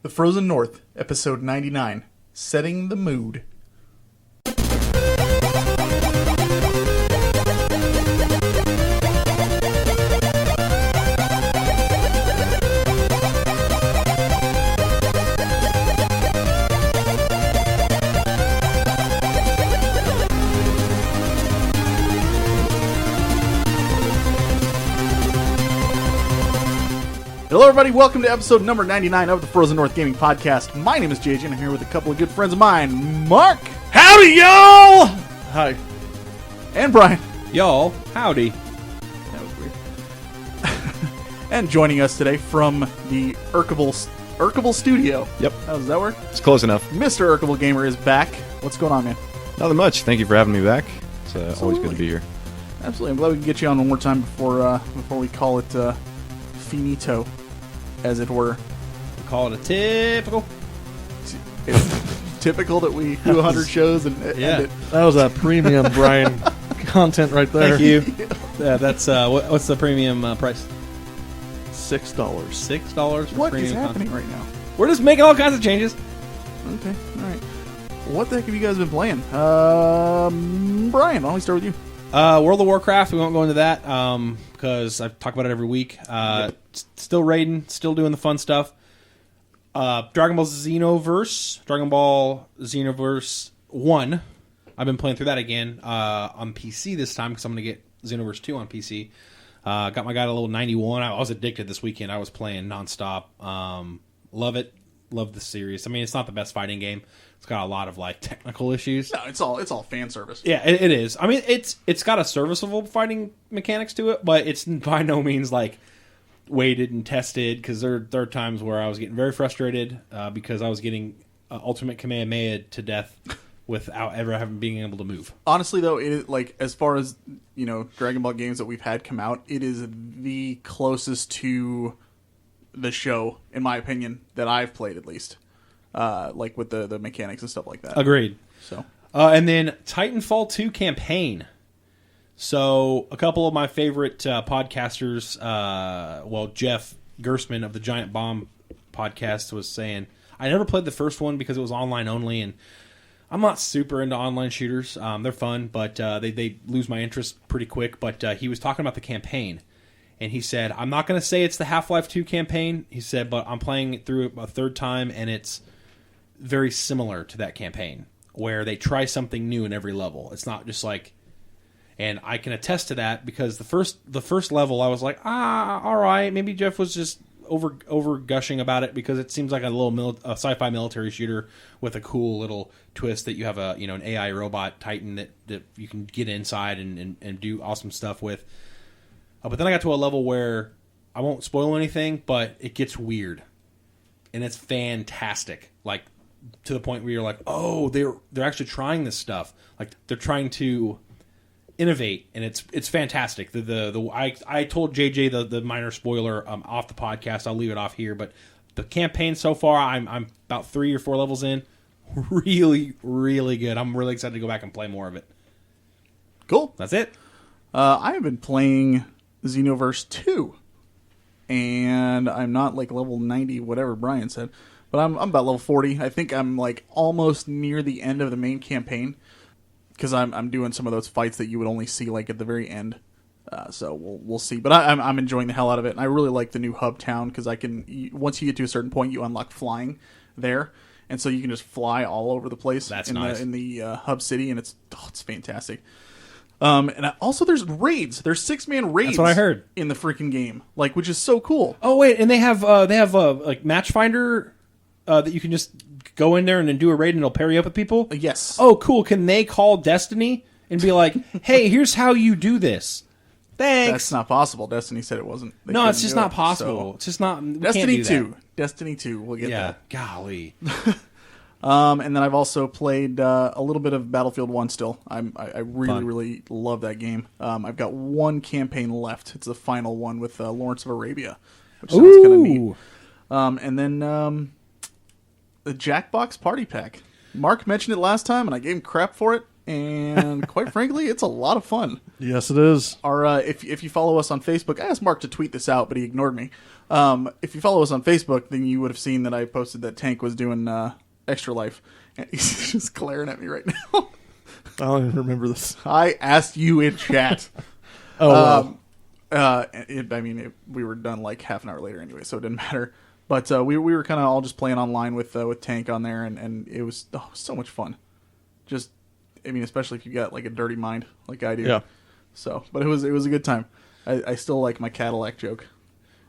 The Frozen North, Episode 99, Setting the Mood. Hello everybody, welcome to episode number 99 of the Frozen North Gaming Podcast. My name is JJ and I'm here with a couple of good friends of mine, Mark. Howdy, y'all! Hi. And Brian. Y'all, howdy. That was weird. And joining us today from the Erkable Studio. Yep. How does that work? It's close enough. Mr. Erkablegamer is back. What's going on, man? Nothing much. Thank you for having me back. It's always good to be here. Absolutely. I'm glad we can get you on one more time before we call it finito, as it were. We call it a typical. It's typical that we do 100 shows and end it. That was a premium Brian content right there. Thank you. Yeah, that's what's the premium price? $6. $6 for What premium is happening content. right now? We're just making all kinds of changes. Okay, all right. What the heck have you guys been playing? Brian, why don't we start with you? World of Warcraft, we won't go into that because I talk about it every week. Still raiding, still doing the fun stuff. Dragon Ball Xenoverse 1. I've been playing through that again on PC this time because I'm going to get Xenoverse 2 on PC. Got my guy to level 91. I was addicted this weekend. I was playing nonstop. Love it. Love the series. I mean, it's not the best fighting game. It's got a lot of like technical issues. No, it's all fan service. Yeah, it is. I mean, it's got a serviceable fighting mechanics to it, but it's by no means like weighted and tested, because there are times where I was getting very frustrated because I was getting Ultimate Kamehameha to death without ever being able to move. Honestly, though, it is, like, as far as, you know, Dragon Ball games that we've had come out, it is the closest to the show, in my opinion, that I've played, at least. Like with the mechanics and stuff like that. Agreed. So, and then Titanfall 2 campaign. So a couple of my favorite podcasters, Jeff Gersman of the Giant Bomb podcast was saying, I never played the first one because it was online only, and I'm not super into online shooters. They're fun, but they lose my interest pretty quick. But he was talking about the campaign, and he said, I'm not going to say it's the Half-Life 2 campaign. He said, but I'm playing it through a third time, and it's very similar to that campaign, where they try something new in every level. It's not just like, and I can attest to that because the first level I was like, all right, maybe Jeff was just over gushing about it because it seems like a little sci-fi military shooter with a cool little twist that you have an AI robot Titan that you can get inside and do awesome stuff with. But then I got to a level where I won't spoil anything, but it gets weird, and it's fantastic. Like, to the point where you're like, oh, they're actually trying this stuff. Like, they're trying to innovate, and it's fantastic. I told JJ the minor spoiler off the podcast. I'll leave it off here, but the campaign so far, I'm about 3 or 4 levels in. Really, really good. I'm really excited to go back and play more of it. cool. That's it. I have been playing Xenoverse 2, and I'm not like level 90, whatever Brian said, but I'm about level 40. I think I'm like almost near the end of the main campaign, because I'm doing some of those fights that you would only see like at the very end. So we'll see. But I'm enjoying the hell out of it, and I really like the new hub town because once you get to a certain point, you unlock flying there, and so you can just fly all over the place. That's nice. Nice. In the hub city, and it's fantastic. And also there's raids. There's 6-man raids. That's what I heard in the freaking game, like, which is so cool. Oh wait, and they have like Matchfinder that you can just go in there and then do a raid and it'll pair you up with people. Yes. Oh, cool. Can they call Destiny and be like, "Hey, here's how you do this"? Thanks. That's not possible. Destiny said it wasn't. No, it's just not possible. It's just not. We Destiny can't do 2. that. Destiny 2. We'll get Yeah. that. Golly. And then I've also played a little bit of Battlefield 1 still. I really, Fun. really love that game. I've got one campaign left. It's the final one with Lawrence of Arabia, which sounds kind of neat. And then the Jackbox Party Pack. Mark mentioned it last time, and I gave him crap for it. and quite frankly, it's a lot of fun. Yes, it is. Our if you follow us on Facebook, I asked Mark to tweet this out, but he ignored me. If you follow us on Facebook, then you would have seen that I posted that Tank was doing Extra Life. And he's just glaring at me right now. I don't even remember this. I asked you in chat. Oh, We were done like half an hour later anyway, so it didn't matter. But we were kind of all just playing online with Tank on there, and it was so much fun. Just, especially if you got like a dirty mind like I do. Yeah. So, but it was a good time. I still like my Cadillac joke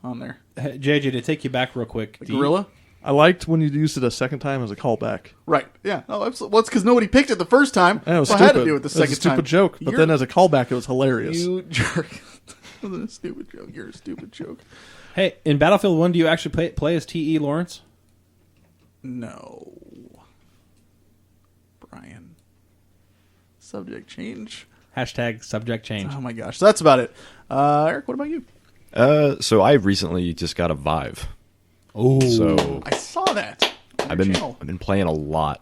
on there. Hey, JJ, to take you back real quick. The gorilla? I liked when you used it a second time as a callback. Right. Yeah. Oh, absolutely. Well, it's because nobody picked it the first time. Yeah, it was so stupid. I had to do it the second It was a stupid time. joke, but then as a callback, it was hilarious. You jerk. It wasn't a stupid joke. You're a stupid joke. Hey, in Battlefield 1, do you actually play as T.E. Lawrence? No. Brian. Subject change. Hashtag subject change. Oh my gosh. So that's about it. Eric, what about you? So I recently just got a Vive. Oh, So I saw that. On I've your been channel. playing a lot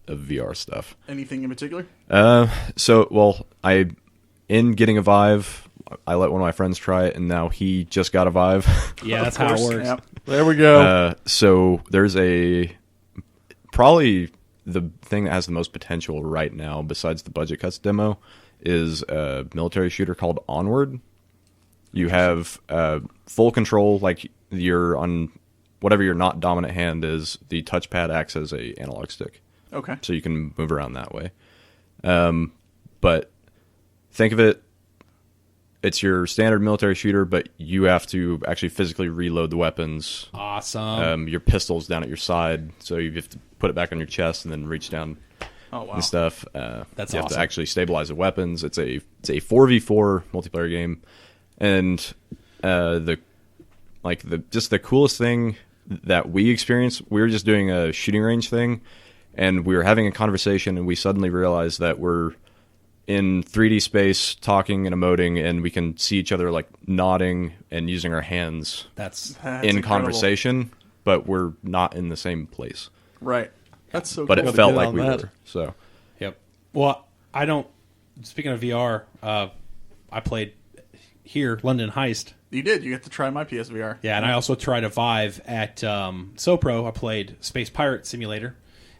of VR stuff. Anything in particular? I in getting a Vive, I let one of my friends try it, and now he just got a Vive. yeah, that's how it course. works. Yep. There we go. So there's probably the thing that has the most potential right now, besides the budget cuts demo, is a military shooter called Onward. You have full control, like you're on whatever your not dominant hand is. The touchpad acts as a analog stick, Okay. so you can move around that way. But think of it, it's your standard military shooter, but you have to actually physically reload the weapons. Awesome. Your pistol's down at your side, so you have to put it back on your chest and then reach down Oh, wow. and stuff. That's you have awesome. to actually stabilize the weapons. It's a 4v4 multiplayer game, and the coolest thing that we experienced, we were just doing a shooting range thing, and we were having a conversation, and we suddenly realized that we're in 3D space talking and emoting, and we can see each other like nodding and using our hands That's That's in incredible. conversation, but we're not in the same place. Right. That's so But cool. it felt get like on we that. were. So Yep. Well, I don't. Speaking of VR, I played here London Heist. You did. You get to try my PSVR. Yeah, and I also tried a Vive at SoPro. I played Space Pirate Simulator,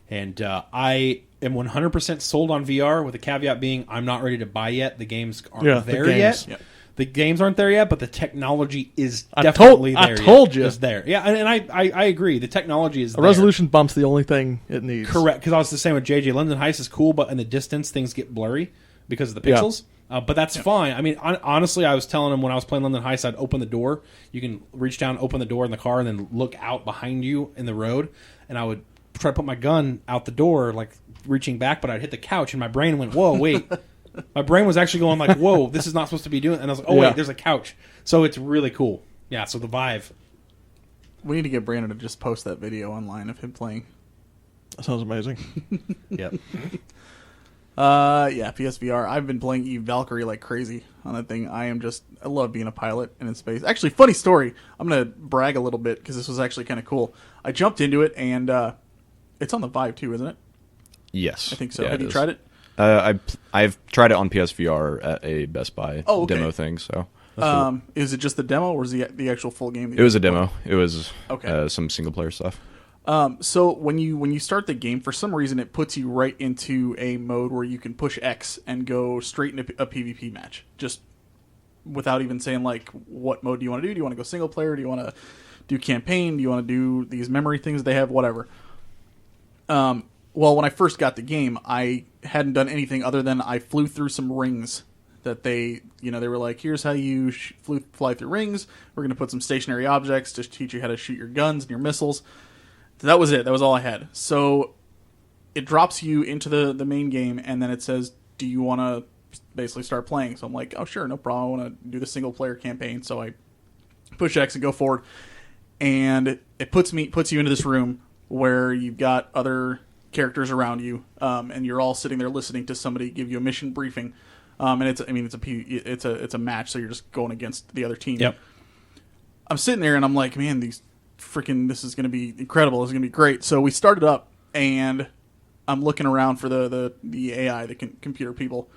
and I am 100% sold on VR. With the caveat being, I'm not ready to buy yet. The games aren't Yeah, the there games. yet. Yep. The games aren't there yet, but the technology is I definitely told- I there. told yet. you. It's there. Yeah, and I agree. The technology is A there. resolution bump's the only thing it needs. Correct, because I was the same with JJ. London Heist is cool, but in the distance, things get blurry because of the Yeah. pixels. But that's fine. I mean, honestly, I was telling him when I was playing London Heist, I'd open the door. You can reach down, open the door in the car, and then look out behind you in the road. And I would try to put my gun out the door, like reaching back, but I'd hit the couch, and my brain went, "Whoa, wait!" My brain was actually going like, "Whoa, this is not supposed to be doing." And I was like, "Oh Yeah. wait, there's a couch." So it's really cool. Yeah. So the Vive. We need to get Brandon to just post that video online of him playing. That sounds amazing. Yep. Yeah, PSVR. I've been playing Eve Valkyrie like crazy on that thing. I love being a pilot and in space. Actually, funny story. I'm going to brag a little bit because this was actually kind of cool. I jumped into it, and it's on the Vive too, isn't it? yes, I think so. Yeah, Have you is. tried it? I've tried it on PSVR at a Best Buy Oh, okay. demo thing. So Is it just the demo, or is the actual full game? that it was a demo. It was Okay. some single player stuff. So when you start the game, for some reason it puts you right into a mode where you can push X and go straight into a PvP match, just without even saying like, what mode do you want to do? Do you want to go single player? Do you want to do campaign? Do you want to do these memory things they have? Whatever. Well, when I first got the game, I hadn't done anything other than I flew through some rings that they were like, here's how you fly through rings. We're going to put some stationary objects to teach you how to shoot your guns and your missiles. So that was it. That was all I had. So it drops you into the main game, and then it says, do you want to basically start playing? So I'm like, oh, sure, no problem. I want to do the single-player campaign. So I push X and go forward, and it puts you into this room where you've got other characters around you, and you're all sitting there listening to somebody give you a mission briefing. And it's a match, so you're just going against the other team. Yep. I'm sitting there and I'm like, man, this is going to be incredible. This is going to be great. So we started up, and I'm looking around for the AI, the computer people,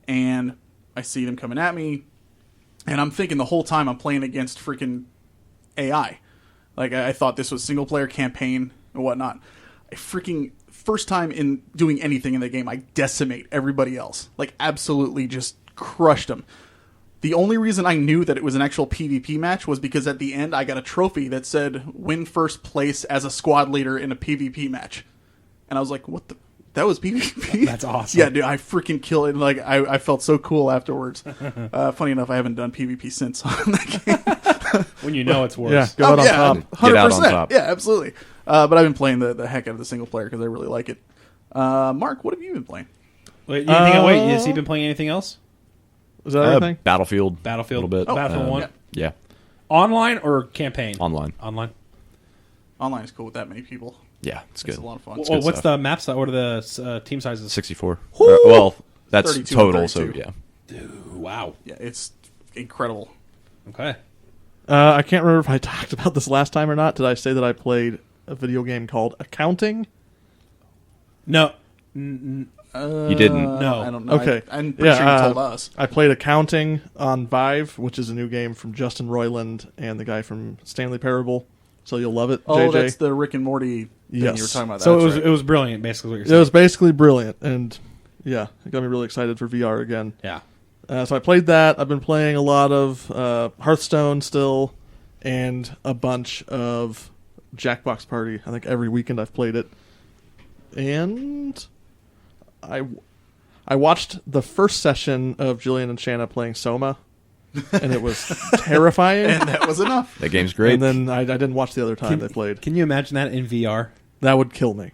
and I see them coming at me, and I'm thinking the whole time I'm playing against freaking AI. Like, I thought this was single player campaign and whatnot. I freaking, first time in doing anything in the game, I decimate everybody else. Like, absolutely just crushed them. The only reason I knew that it was an actual PvP match was because at the end I got a trophy that said win first place as a squad leader in a PvP match. And I was like, what the? That was PvP? That's awesome. Yeah, dude, I freaking killed it. Like, I felt so cool afterwards. Funny enough, I haven't done PvP since on that game. When you know it's worse. Yeah, go out on top. 100%. Get out on top. Yeah, absolutely. But I've been playing the heck out of the single player because I really like it. Mark, what have you been playing? Wait, has he been playing anything else? Is that everything? Battlefield. A Battlefield? little bit. Battlefield 1? Yeah. Online or campaign? Online. Online. Online is cool with that many people. Yeah, it's good. It's a lot of fun. Well, what's stuff. the map size? What are the team sizes? 64. Well, that's 32 total, and so 32. yeah. Wow. Yeah, it's incredible. Okay. I can't remember if I talked about this last time or not. Did I say that I played a video game called Accounting? No. You didn't. No. I don't know. Okay. I'm pretty sure you told us. I played Accounting on Vive, which is a new game from Justin Roiland and the guy from Stanley Parable. So you'll love it, Oh, JJ. that's the Rick and Morty thing Yes. you were talking about. So That's it was brilliant, basically what you're It saying. was basically brilliant, and yeah, it got me really excited for VR again. Yeah. So I played that. I've been playing a lot of Hearthstone still, and a bunch of Jackbox Party. I think every weekend I've played it. And I watched the first session of Jillian and Shanna playing Soma, and it was terrifying. and that was enough. That game's great. And then I didn't watch the other time they played. Can you imagine that in VR? That would kill me.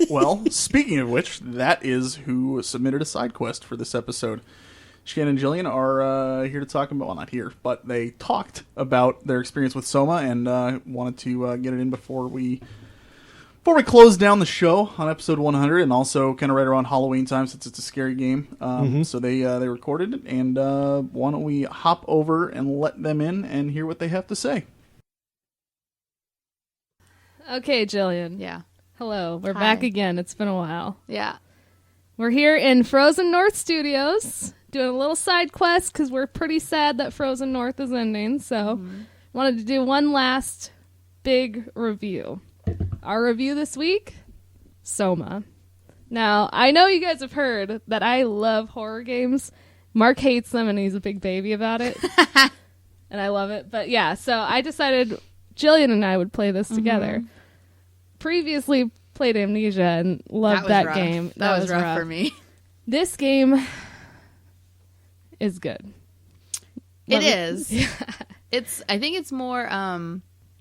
Well, speaking of which, that is who submitted a side quest for this episode. Shannon and Jillian are here to talk about, well, not here, but they talked about their experience with Soma and wanted to get it in before we close down the show on episode 100, and also kind of right around Halloween time since it's a scary game. So they recorded it, and why don't we hop over and let them in and hear what they have to say. Okay, Jillian. Yeah. Hello. We're Hi. back again. It's been a while. Yeah. We're here in Frozen North Studios doing a little side quest because we're pretty sad that Frozen North is ending. So wanted to do one last big review. Our review this week, Soma. Now, I know you guys have heard that I love horror games. Mark hates them and he's a big baby about it. And I love it. But yeah, so I decided Jillian and I would play this together. Previously played Amnesia and loved that rough. game. That was rough for me. This game is good. It is. I think it's more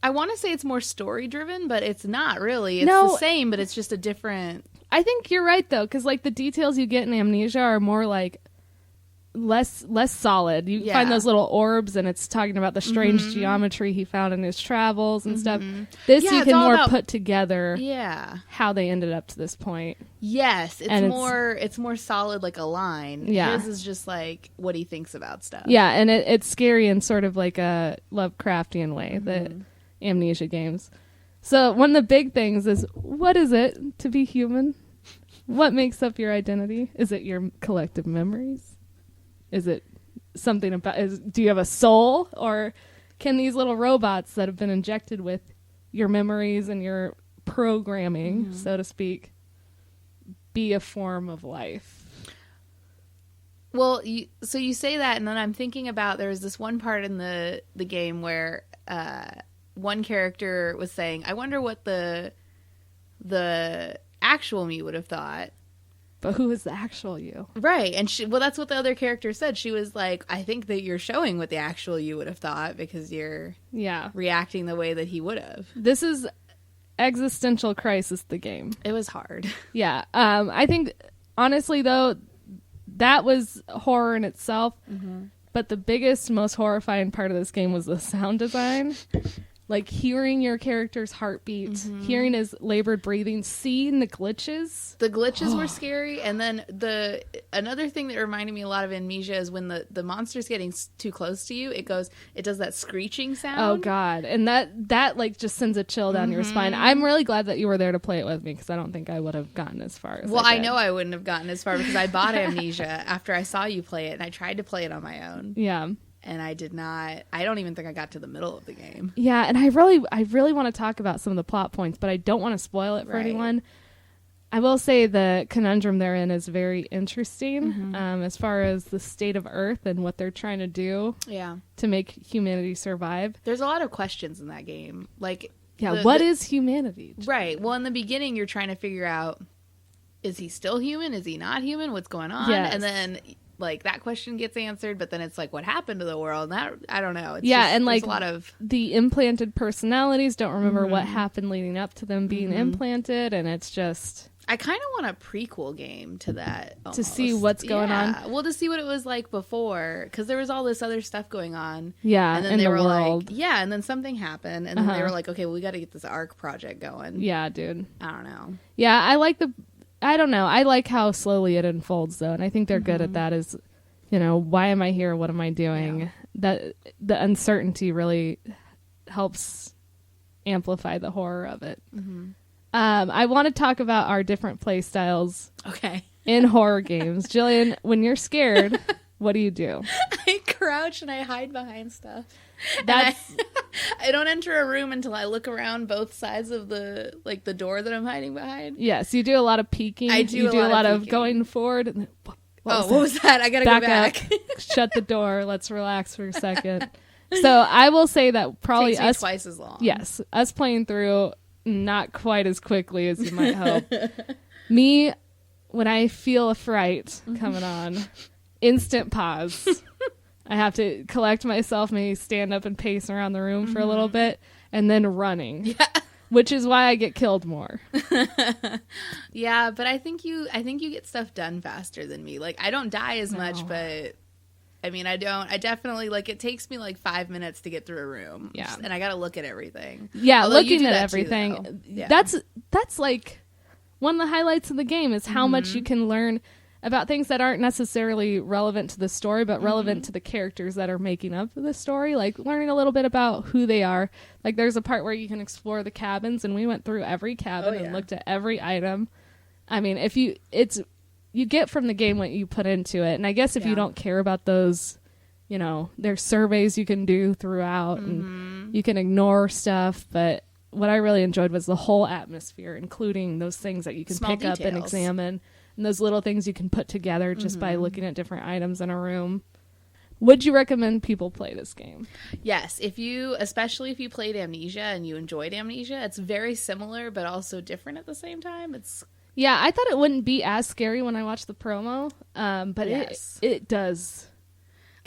I want to say it's more story driven, but it's not really. It's No. the same, but it's just a different. I think you're right though, because like the details you get in Amnesia are more like less solid. You Yeah. find those little orbs, and it's talking about the strange geometry he found in his travels and stuff. This Yeah, you it's can all more about- put together Yeah. how they ended up to this point. Yes, And it's more solid, like a line. Yeah. His is just like what he thinks about stuff. Yeah, and it's scary in sort of like a Lovecraftian way, the Amnesia games. So one of the big things is, what is it to be human? What makes up your identity? Is it your collective memories? Is it something about, do you have a soul? Or can these little robots that have been injected with your memories and your programming, so to speak, be a form of life? Well, you say that, and then I'm thinking about there was this one part in the game where one character was saying, "I wonder what the actual me would have thought." But who is the actual you? Right, and that's what the other character said. She was like, "I think that you're showing what the actual you would have thought because you're Yeah. reacting the way that he would have." This is Existential Crisis, the game. It was hard. Yeah. I think, honestly, though, that was horror in itself. But the biggest, most horrifying part of this game was the sound design. like hearing your character's heartbeat, hearing his labored breathing, seeing the glitches. The glitches were scary, and then another thing that reminded me a lot of Amnesia is when the monster's getting too close to you, it does that screeching sound. Oh god, and that like just sends a chill down your spine. I'm really glad that you were there to play it with me because I don't think I would have gotten as far as I know I wouldn't have gotten as far because I bought Amnesia after I saw you play it, and I tried to play it on my own. Yeah. And I did not. I don't even think I got to the middle of the game. Yeah, and I really want to talk about some of the plot points, but I don't want to spoil it for anyone. I will say the conundrum they're in is very interesting as far as the state of Earth and what they're trying to do to make humanity survive. There's a lot of questions in that game. Like, what is humanity? Right. Well, in the beginning, you're trying to figure out, is he still human? Is he not human? What's going on? Yes. And then... like that question gets answered, but then it's like, what happened to the world? And that I don't know. It's and like a lot of the implanted personalities don't remember what happened leading up to them being implanted, and it's just. I kind of want a prequel game to that almost. To see what's going on. Well, to see what it was like before, because there was all this other stuff going on. Yeah, and then in they the were world. like, and then something happened, and then they were like, okay, well, we got to get this ARC project going. Yeah, dude. I don't know. Yeah, I don't know. I like how slowly it unfolds, though, and I think they're good at that. Is, why am I here? What am I doing? Yeah. That the uncertainty really helps amplify the horror of it. I want to talk about our different play styles. Okay. In horror games, Jillian, when you're scared, what do you do? I crouch and I hide behind stuff. That's. I don't enter a room until I look around both sides of the door that I'm hiding behind. Yes, you do a lot of peeking. I do. You do a lot of peeking. Going forward. And then, what was that? I gotta go back. Up, shut the door. Let's relax for a second. So I will say that probably Takes me us twice as long. Yes, us playing through not quite as quickly as you might hope. Me, when I feel a fright coming on, instant pause. I have to collect myself, maybe stand up and pace around the room for a little bit, and then running. Yeah. Which is why I get killed more. Yeah, but I think you get stuff done faster than me. Like, I don't die as much, but I mean, I definitely, like, it takes me like 5 minutes to get through a room. Yeah. And I got to look at everything. Yeah, Although looking at too, everything. yeah. That's like one of the highlights of the game is how much you can learn about things that aren't necessarily relevant to the story, but relevant to the characters that are making up the story. Like learning a little bit about who they are. Like there's a part where you can explore the cabins, and we went through every cabin and looked at every item. I mean, you get from the game what you put into it. And I guess if you don't care about those, there's surveys you can do throughout and you can ignore stuff. But what I really enjoyed was the whole atmosphere, including those things that you can pick up and examine. And those little things you can put together just by looking at different items in a room. Would you recommend people play this game? Yes, especially if you played Amnesia and you enjoyed Amnesia. It's very similar, but also different at the same time. Yeah, I thought it wouldn't be as scary when I watched the promo, but it does.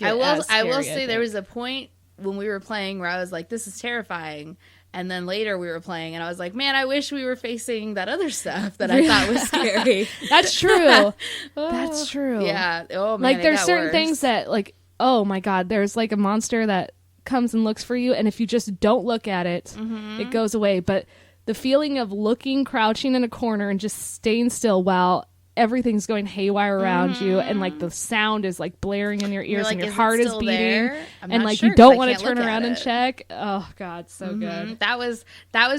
I will say there was a point when we were playing where I was like, "This is terrifying." And then later we were playing, and I was like, man, I wish we were facing that other stuff that I thought was scary. That's true. That's true. Yeah. Oh, man, like, there's certain things that, like, oh, my God, there's, like, a monster that comes and looks for you, and if you just don't look at it, it goes away. But the feeling of looking, crouching in a corner, and just staying still while everything's going haywire around you, and like the sound is like blaring in your ears, like, and your heart is beating, and like you don't want to turn around and check. Oh God, so good. That was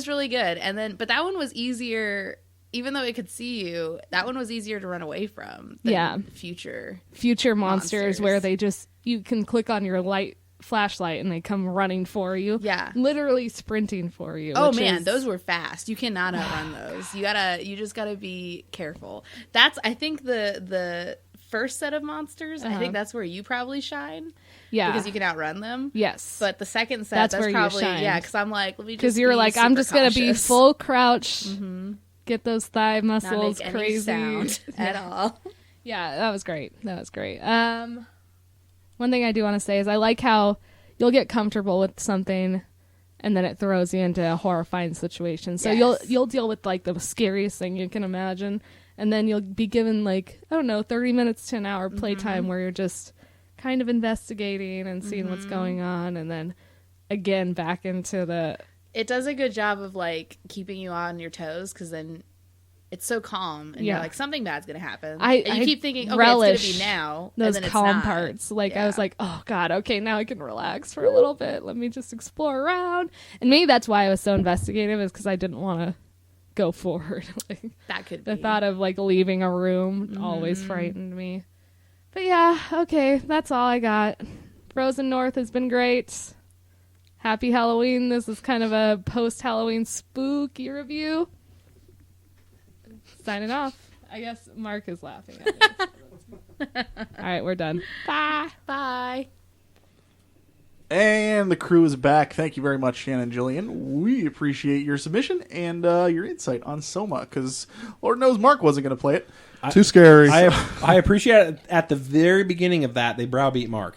really good. And then, but that one was easier, even though it could see you. That one was easier to run away from. Than future monsters where you can click on your flashlight and they come running for you. Yeah, literally sprinting for you. Oh man, those were fast. You cannot outrun those. You just gotta be careful. I think the first set of monsters, I think that's where you probably shine. Yeah, because you can outrun them. Yes, but the second set, that's probably because I'm like, let me just because you're like, I'm just gonna be full crouch, get those thigh muscles not make crazy any sound at all. Yeah, that was great. One thing I do want to say is I like how you'll get comfortable with something and then it throws you into a horrifying situation. So you'll deal with like the scariest thing you can imagine, and then you'll be given like, I don't know, 30 minutes to an hour playtime where you're just kind of investigating and seeing what's going on, and then again back into the it does a good job of like keeping you on your toes because then it's so calm and you're like something bad's gonna happen. And you keep thinking, okay, it's gonna be now. Those and then calm it's not. parts. Like I was like, oh god, okay, now I can relax for a little bit. Let me just explore around. And maybe that's why I was so investigative, is because I didn't want to go forward. Like, that could the be. thought of like leaving a room always frightened me. But yeah, okay, that's all I got. Frozen North has been great. Happy Halloween. This is kind of a post-Halloween spooky review. Signing off. I guess Mark is laughing at me. All right, we're done. Bye. Bye. And the crew is back. Thank you very much, Shannon and Jillian. We appreciate your submission and your insight on Soma, because Lord knows Mark wasn't going to play it. Too scary. I appreciate it. At the very beginning of that, they browbeat Mark.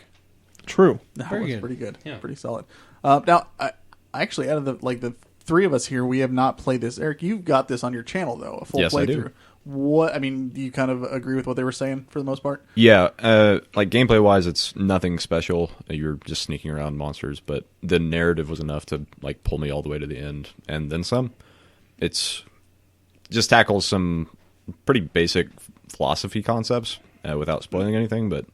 True. That Very was good. pretty good. Yeah. Pretty solid. Now, I actually, out of the three of us here, we have not played this. Eric, you've got this on your channel, though, a full Yes, I playthrough. do. Do you kind of agree with what they were saying for the most part? Yeah, like gameplay wise, it's nothing special. You're just sneaking around monsters, but the narrative was enough to like pull me all the way to the end, and then some. It's just tackles some pretty basic philosophy concepts without spoiling anything, but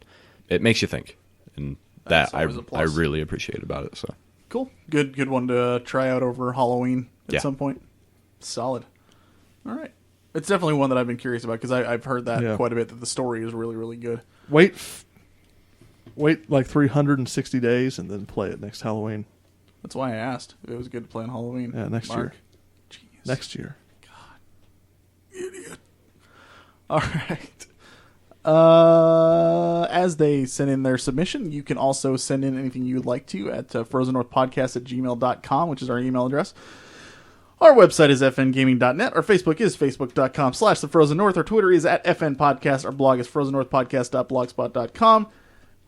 it makes you think, and That's that always a I plus. really appreciate about it. So Cool. Good one to try out over Halloween at some point. Solid. All right. It's definitely one that I've been curious about, because I've heard that quite a bit, that the story is really, really good. Wait like 360 days and then play it next Halloween. That's why I asked if it was good to play on Halloween. Yeah, next Mark. year. Genius. Next year. Idiot. All right. As they send in their submission, you can also send in anything you would like to at frozennorthpodcast@gmail.com, which is our email address. Our website is fngaming.net. Our Facebook is facebook.com/thefrozennorth. Our Twitter is at fnpodcast. Our blog is frozennorthpodcast.blogspot.com.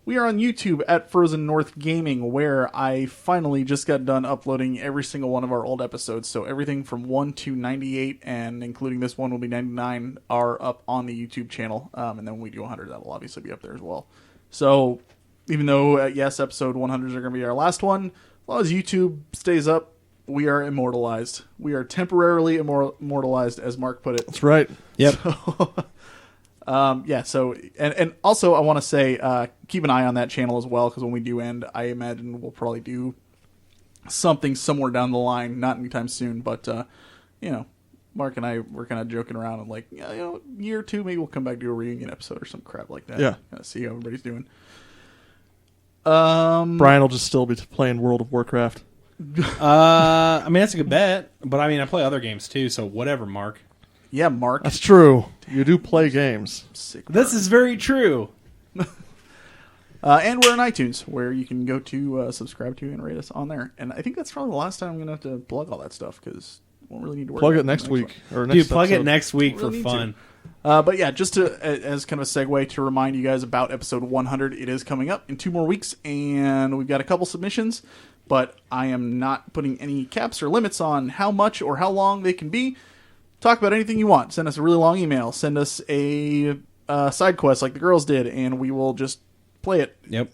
We are on YouTube at Frozen North Gaming, where I finally just got done uploading every single one of our old episodes. So everything from 1 to 98, and including this one will be 99, are up on the YouTube channel. And then when we do 100, that will obviously be up there as well. So even though, yes, episode 100s are going to be our last one, as long as YouTube stays up, we are immortalized. We are temporarily immortalized, as Mark put it. That's right. Yep. So and also I want to say keep an eye on that channel as well, because when we do end, I imagine we'll probably do something somewhere down the line, not anytime soon, but Mark and I were kind of joking around and like, year or two, maybe we'll come back to do a reunion episode or some crap like that. Yeah. See how everybody's doing. Brian will just still be playing World of Warcraft. That's a good bet, but I play other games too, so whatever, Mark. Yeah, Mark. That's true. You do play games. Sick. This is very true. And we're on iTunes, where you can go to subscribe to and rate us on there. And I think that's probably the last time I'm going to have to plug all that stuff, because we won't really need to worry Plug about it next week. Or next Dude, plug episode. it next week for Really need fun. But yeah, just to as kind of a segue to remind you guys about episode 100, it is coming up in 2 more weeks, and we've got a couple submissions, but I am not putting any caps or limits on how much or how long they can be. Talk about anything you want. Send us a really long email. Send us a side quest like the girls did, and we will just play it. Yep.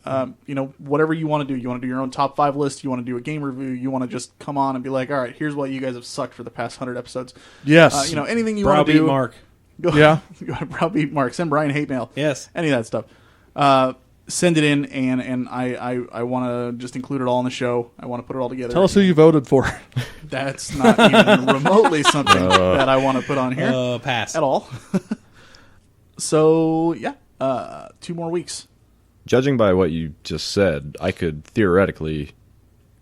Whatever you want to do. You want to do your own top 5 list. You want to do a game review. You want to just come on and be like, all right, here's what you guys have sucked for the past 100 episodes. Yes. Anything you want to Browbeat do. Mark. Go to Browbeat Mark. Send Brian hate mail. Yes. Any of that stuff. Send it in, and I want to just include it all in the show. I want to put it all together. Tell us who you voted for. That's not even remotely something that I want to put on here Pass. at all. So, 2 more weeks. judging by what you just said, I could theoretically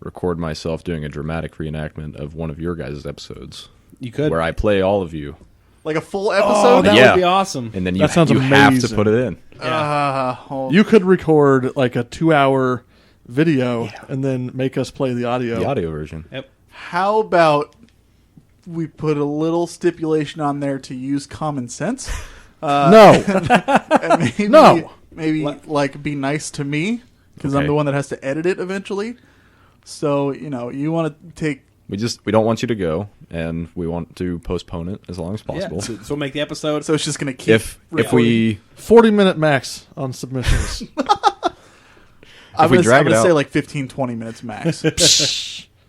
record myself doing a dramatic reenactment of one of your guys' episodes. You could. Where I play all of you. Like a full episode? Oh, that Yeah. would be awesome. And then you, That sounds you have to amazing. put it in. You could record like a 2-hour video and then make us play the audio. The audio version. Yep. How about we put a little stipulation on there to use common sense? No. And maybe, No. Maybe like be nice to me, because I'm Okay. the one that has to edit it eventually. So, you want to take... We don't want you to go, and we want to postpone it as long as possible. Yeah. So we'll make the episode. So it's just going to keep... If recording. we 40-minute max on submissions. I'm we going drag it to say out- like 15, 20 minutes max.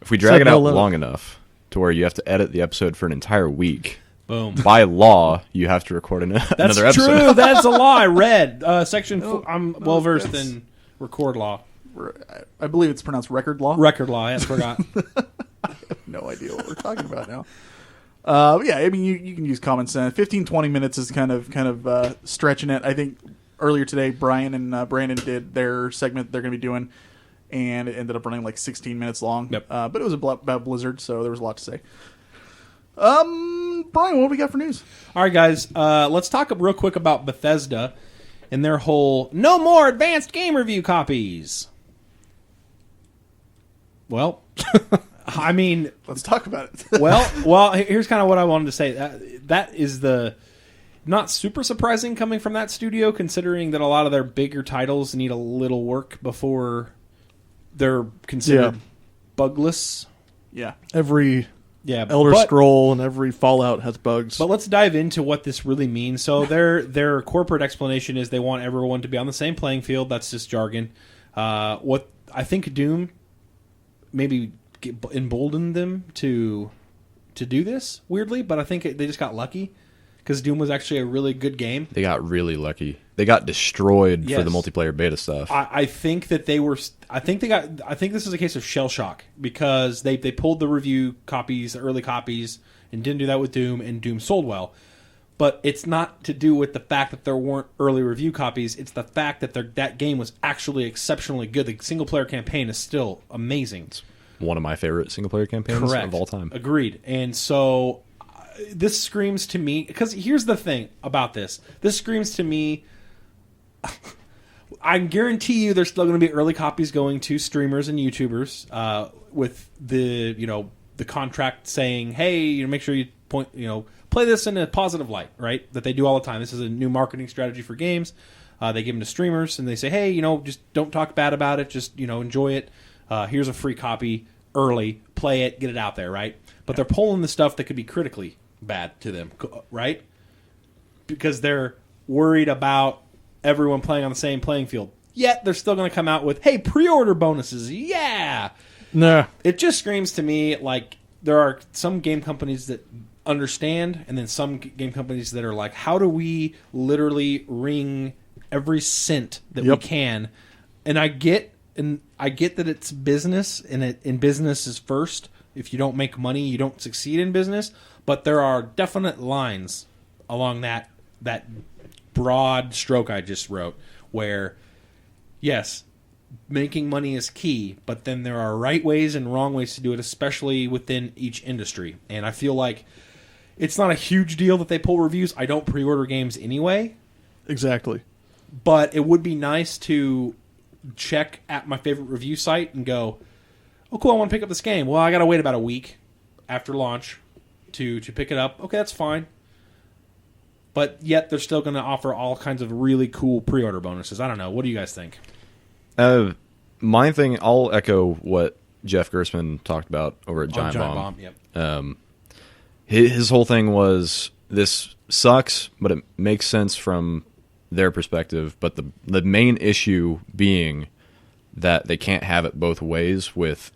If we drag it no out limit. long enough to where you have to edit the episode for an entire week, Boom. by law, you have to record That's another episode. true. That's a law. I read Section 4. I'm well versed in record law. I believe it's pronounced record law. Record law. I forgot. I have no idea what we're talking about now. But yeah, I mean, you can use common sense. 15, 20 minutes is kind of stretching it. I think earlier today, Brian and Brandon did their segment they're going to be doing, and it ended up running like 16 minutes long. Yep. But it was about Blizzard, so there was a lot to say. Brian, what do we got for news? All right, guys. Let's talk real quick about Bethesda and their whole no more advanced game review copies. Well, I mean, Let's talk about it. well, here's kind of what I wanted to say. That is the not super surprising coming from that studio, considering that a lot of their bigger titles need a little work before they're considered bugless. Yeah. Every Yeah, Elder Scroll and every Fallout has bugs. But let's dive into what this really means. So their corporate explanation is they want everyone to be on the same playing field. That's just jargon. What I think Doom maybe emboldened them to do this weirdly, but I think they just got lucky because Doom was actually a really good game. They got really lucky. They got destroyed for the multiplayer beta stuff. I think that they were. I think this is a case of shell shock because they pulled the review copies, the early copies, and didn't do that with Doom, and Doom sold well. But it's not to do with the fact that there weren't early review copies. It's the fact that that game was actually exceptionally good. The single player campaign is still amazing. It's one of my favorite single player campaigns of all time. Agreed. And so this screams to me, because here's the thing about this. This screams to me, I guarantee you there's still going to be early copies going to streamers and YouTubers with the contract saying, hey, make sure you play this in a positive light, right? That they do all the time. This is a new marketing strategy for games. They give them to streamers and they say, hey, just don't talk bad about it. Just, enjoy it. Here's a free copy early. Play it. Get it out there, right? But they're pulling the stuff that could be critically bad to them, right? Because they're worried about everyone playing on the same playing field. Yet they're still going to come out with, hey, pre-order bonuses. Yeah. Nah. It just screams to me like there are some game companies that understand, and then some game companies that are like, how do we literally wring every cent that we can? And I get that it's business, and business is first. If you don't make money, you don't succeed in business. But there are definite lines along that broad stroke I just wrote where, yes, making money is key, but then there are right ways and wrong ways to do it, especially within each industry. And I feel like it's not a huge deal that they pull reviews. I don't pre-order games anyway. Exactly. But it would be nice to check at my favorite review site and go, oh, cool, I want to pick up this game. Well, I got to wait about a week after launch to pick it up. Okay, that's fine. But yet they're still going to offer all kinds of really cool pre-order bonuses. I don't know. What do you guys think? My thing, I'll echo what Jeff Gersman talked about over at Giant Bomb. Yep. His whole thing was, this sucks, but it makes sense from their perspective. But the main issue being that they can't have it both ways with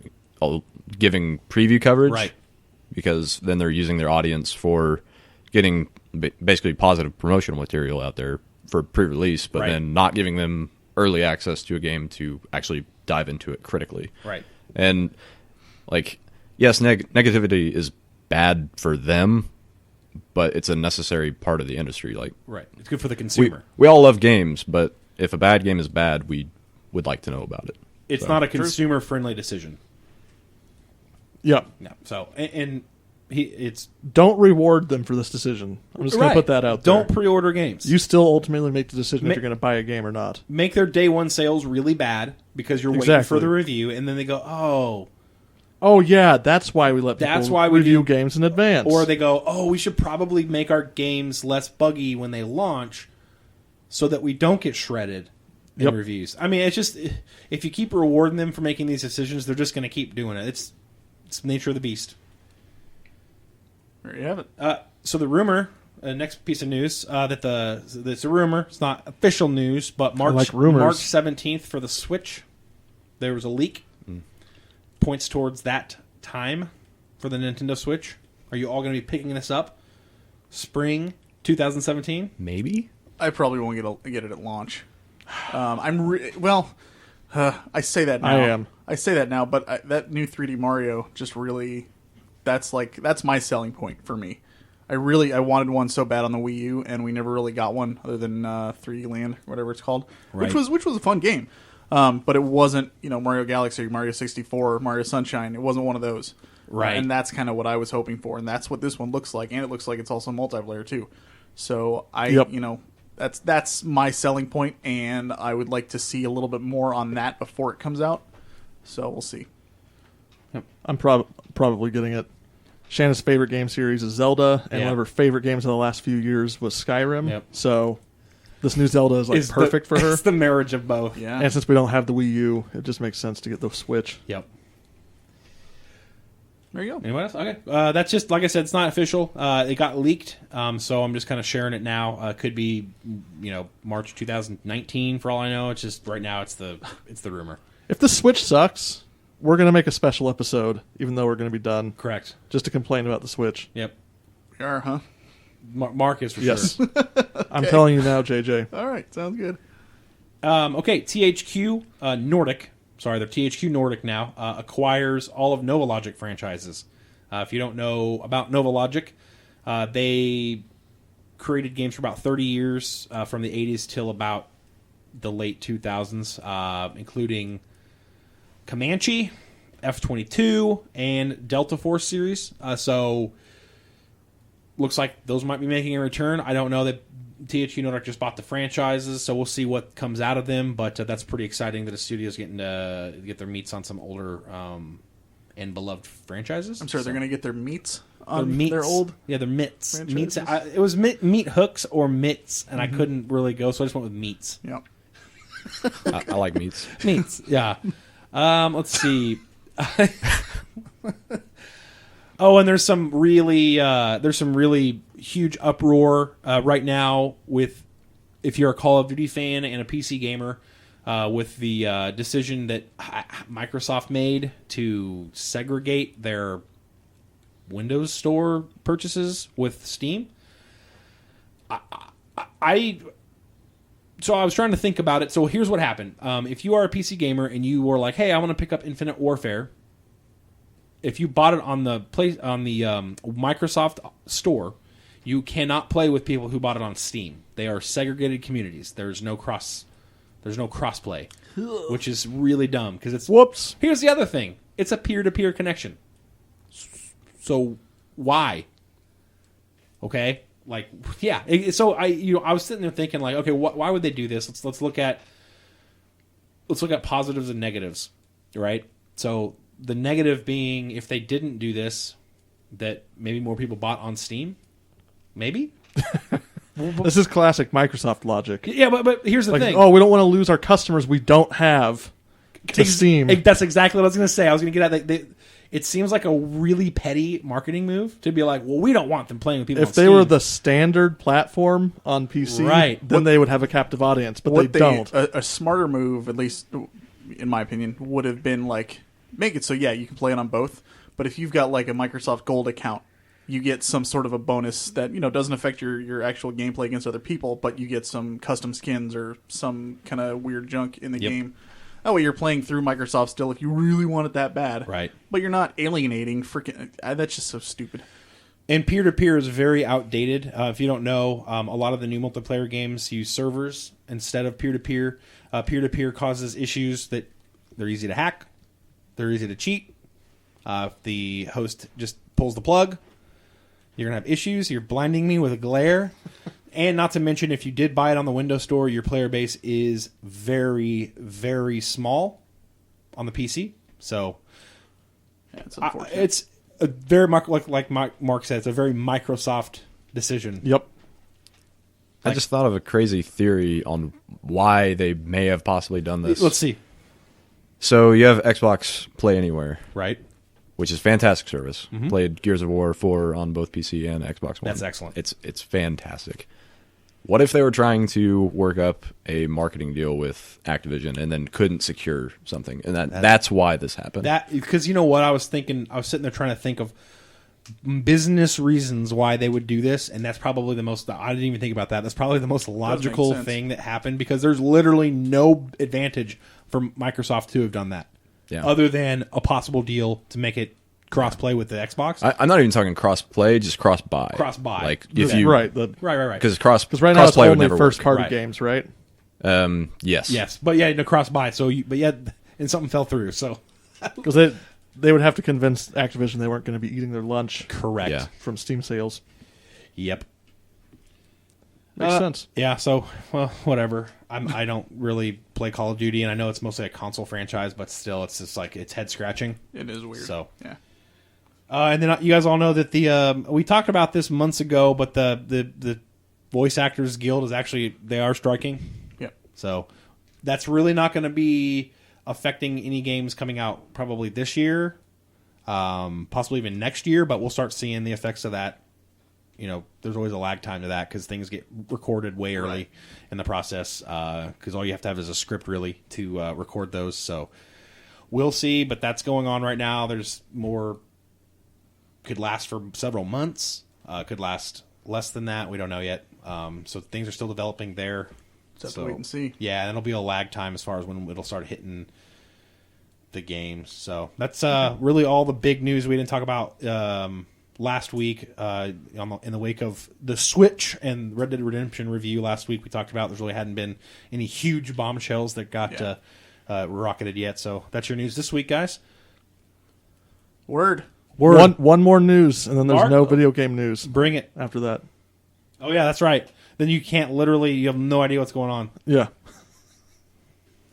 giving preview coverage. Right. Because then they're using their audience for getting basically positive promotional material out there for pre-release, but then not giving them early access to a game to actually dive into it critically. Right. And, yes, negativity is bad for them, but it's a necessary part of the industry. Right. It's good for the consumer. We all love games, but if a bad game is bad, we would like to know about it. It's not a consumer-friendly decision. Yeah. No. So, it's don't reward them for this decision. I'm just going to put that out there. Don't pre-order games. You still ultimately make the decision if you're going to buy a game or not. Make their day one sales really bad because you're waiting for the review, and then they go, oh yeah, that's why we let people review games in advance. Or they go, we should probably make our games less buggy when they launch so that we don't get shredded in reviews. I mean, it's just, if you keep rewarding them for making these decisions, they're just going to keep doing it. It's nature of the beast. There you have it. So the rumor, next piece of news, it's a rumor. It's not official news, but March 17th for the Switch, there was a leak. Points towards that time for the Nintendo Switch? Are you all going to be picking this up spring 2017? Maybe. I probably won't get it at launch. I say that now. I am. I say that now, but that new 3D Mario just really, that's my selling point for me. I wanted one so bad on the Wii U, and we never really got one other than 3D Land, whatever it's called, right. which was a fun game. But it wasn't, Mario Galaxy, Mario 64, Mario Sunshine. It wasn't one of those. Right. And that's kind of what I was hoping for, and that's what this one looks like, and it looks like it's also multiplayer too. So that's my selling point, and I would like to see a little bit more on that before it comes out. So we'll see. I'm probably getting it. Shanna's favorite game series is Zelda, and one of her favorite games in the last few years was Skyrim. Yep. So this new Zelda is perfect for her. It's the marriage of both. Yeah. And since we don't have the Wii U, it just makes sense to get the Switch. Yep. There you go. Anyone else? Okay. That's just, like I said, it's not official. It got leaked, so I'm just kind of sharing it now. Could be, March 2019 for all I know. It's just right now it's the rumor. If the Switch sucks, we're going to make a special episode, even though we're going to be done. Correct. Just to complain about the Switch. Yep. We are, huh? Mark is for yes. sure. I'm telling you now, JJ. All right. Sounds good. Okay, THQ Nordic. Sorry, they're THQ Nordic now. Acquires all of Novalogic franchises. If you don't know about Novalogic, they created games for about 30 years, from the 80s till about the late 2000s, including Comanche, F-22, and Delta Force series. So, looks like those might be making a return. I don't know that THQ Nordic just bought the franchises, so we'll see what comes out of them. But that's pretty exciting that a studio's getting to get their meats on some older and beloved franchises. I'm sorry, they're going to get their meats on their meats. their old Yeah, their mitts. franchises? Meats. It was meat hooks or mitts, and I couldn't really go, so I just went with meats. Yep. I like meats. Meats, yeah. Let's see. Oh, and there's some really huge uproar right now with, if you're a Call of Duty fan and a PC gamer, with the decision that Microsoft made to segregate their Windows Store purchases with Steam. So I was trying to think about it. So here's what happened. If you are a PC gamer and you were like, "Hey, I want to pick up Infinite Warfare," if you bought it on the Microsoft Store, you cannot play with people who bought it on Steam. They are segregated communities. There's no crossplay, which is really dumb because it's. Whoops. Here's the other thing. It's a peer-to-peer connection. So why? Okay. Like, yeah. So I was sitting there thinking, like, okay, why would they do this? Let's look at positives and negatives, right? So the negative being, if they didn't do this, that maybe more people bought on Steam. Maybe. This is classic Microsoft logic. Yeah, but here's the thing. Oh, we don't want to lose our customers we don't have to Steam. That's exactly what I was going to say. I was going to get at that. It seems like a really petty marketing move to be like, well, we don't want them playing with people on Steam. If they were the standard platform on PC, right, then they would have a captive audience, but they don't. A smarter move, at least in my opinion, would have been like, make it so, yeah, you can play it on both, but if you've got like a Microsoft Gold account, you get some sort of a bonus that, doesn't affect your actual gameplay against other people, but you get some custom skins or some kind of weird junk in the game. That way you're playing through Microsoft still if you really want it that bad. Right. But you're not alienating freaking... that's just so stupid. And peer-to-peer is very outdated. If you don't know, a lot of the new multiplayer games use servers instead of peer-to-peer. Peer-to-peer causes issues that they're easy to hack. They're easy to cheat. If the host just pulls the plug, you're going to have issues. You're blinding me with a glare. And not to mention, if you did buy it on the Windows Store, your player base is very, very small on the PC. So it's unfortunate. It's a very, like Mark said, it's a very Microsoft decision. Yep. I just thought of a crazy theory on why they may have possibly done this. Let's see. So you have Xbox Play Anywhere. Right. Which is a fantastic service. Played Gears of War 4 on both PC and Xbox One. That's excellent. It's fantastic. What if they were trying to work up a marketing deal with Activision and then couldn't secure something, and that's why this happened? That because you know what I was thinking. I was sitting there trying to think of business reasons why they would do this, and that's probably the most. I didn't even think about that. That's probably the most logical thing that happened because there's literally no advantage for Microsoft to have done that, other than a possible deal to make it cross-play with the Xbox. I'm not even talking cross-play, just cross-buy. Cross-buy. Like if you right. Because right now it's only first-party games, right? Yes. But yeah, no cross-buy. So, and something fell through. So because they would have to convince Activision they weren't going to be eating their lunch. Correct. From Steam sales. Yep. Makes sense. Yeah. So whatever. I don't really play Call of Duty, and I know it's mostly a console franchise, but still, it's just like it's head scratching. It is weird. So yeah. And then you guys all know that we talked about this months ago, but the Voice Actors Guild is actually they are striking. Yep. So that's really not going to be affecting any games coming out probably this year, possibly even next year. But we'll start seeing the effects of that. There's always a lag time to that because things get recorded way early in the process. Because all you have to have is a script really to record those. So we'll see, but that's going on right now. There's more. Could last for several months. Could last less than that. We don't know yet. So things are still developing there. Just have to wait and see. Yeah, and it'll be a lag time as far as when it'll start hitting the games. So that's really all the big news we didn't talk about last week. In the wake of the Switch and Red Dead Redemption review last week, we talked about there really hadn't been any huge bombshells that got rocketed yet. So that's your news this week, guys. Word. One more news, and then there's Mark? no video game news. Bring it. After that. Oh, yeah, that's right. Then you have no idea what's going on. Yeah.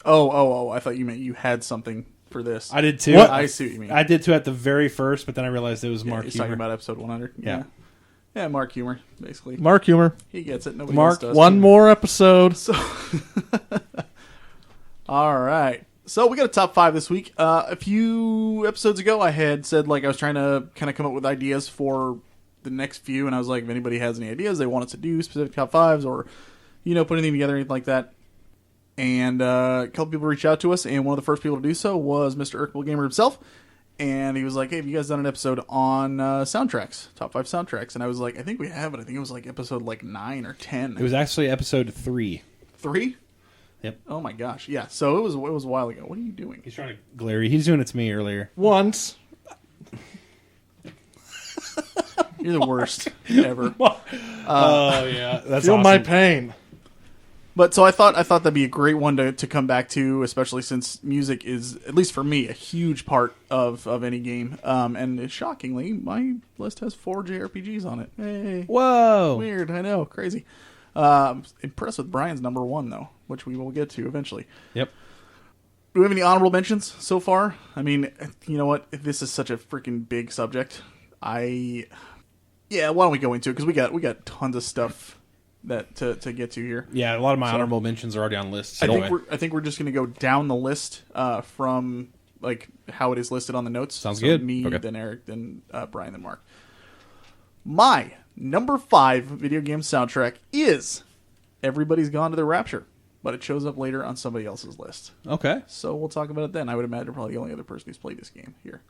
Oh, I thought you meant you had something for this. I did too. What? I see what you mean. I did too at the very first, but then I realized it was Mark He's Humor. talking about episode 100. Yeah. Yeah, Mark Humor, basically. Mark Humor. He gets it. Nobody Mark, else does. one more episode. So, all right. So we got a top 5 this week. A few episodes ago, I had said I was trying to kind of come up with ideas for the next few, and I was like, if anybody has any ideas they want us to do, specific top 5s, or put anything together, anything like that. And a couple people reached out to us, and one of the first people to do so was Mr. Erkablegamer himself. And he was like, hey, have you guys done an episode on soundtracks, top 5 soundtracks? And I was like, I think we have, but I think it was episode 9 or 10. It was actually episode 3. 3? Yep. Oh my gosh. Yeah. So it was a while ago. What are you doing? He's trying to glare. He's doing it to me earlier. Once. You're the worst ever. Oh yeah, that's feel awesome. my pain. But so I thought that'd be a great one to come back to, especially since music is, at least for me, a huge part of any game. And shockingly, my list has 4 JRPGs on it. Hey. Whoa. Weird. I know. Crazy. Impressed with Brian's number 1 though, which we will get to eventually. Yep. Do we have any honorable mentions so far? I mean, you know what? This is such a freaking big subject. Why don't we go into it? Because we got tons of stuff that to get to here. Yeah, a lot of my honorable mentions are already on lists. I think we're just going to go down the list from how it is listed on the notes. Sounds good. Me, Okay. then Eric, then Brian, then Mark. My number 5 video game soundtrack is Everybody's Gone to the Rapture, but it shows up later on somebody else's list. Okay. So we'll talk about it then. I would imagine probably the only other person who's played this game here.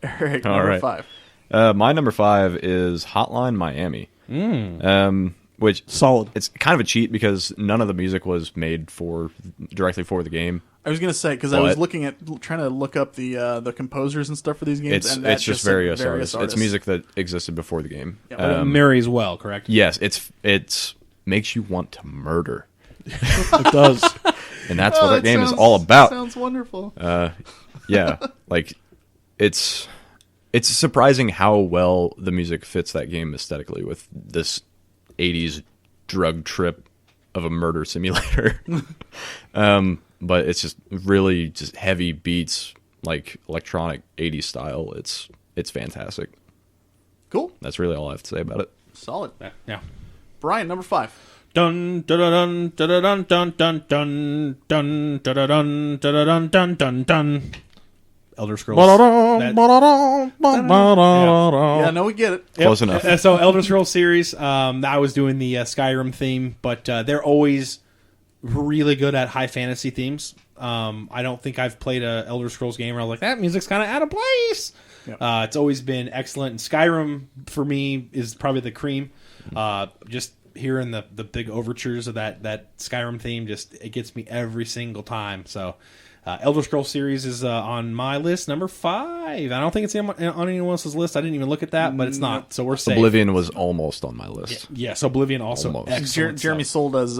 Eric, All number right. 5. My number 5 is Hotline Miami. Which Solid. It's kind of a cheat because none of the music was made directly for the game. I was gonna say because I was trying to look up the composers and stuff for these games. It's just various artists. It's music that existed before the game. Yeah. Marries well, correct? Yes, it's makes you want to murder, It does. and that's what that game is all about. Sounds wonderful. Yeah, it's surprising how well the music fits that game aesthetically with this 80s drug trip of a murder simulator. But it's just really just heavy beats, like electronic 80s style. It's fantastic. Cool. That's really all I have to say about it. Solid. Yeah. Brian, number 5. Dun dun dun dun dun dun dun dun dun dun dun dun dun dun dun. Elder Scrolls. Yeah, no, we get it. Close enough. So Elder Scrolls series, I was doing the Skyrim theme, but they're always really good at high fantasy themes. I don't think I've played a Elder Scrolls game where I was like, that music's kind of out of place. Yep. It's always been excellent. And Skyrim, for me, is probably the cream. Just hearing the big overtures of that Skyrim theme, it gets me every single time. So Elder Scrolls series is on my list, number 5. I don't think it's on anyone else's list. I didn't even look at that, but it's not. So we're safe. Oblivion was almost on my list. Yes, Oblivion also Almost. excellent. Jeremy Soule does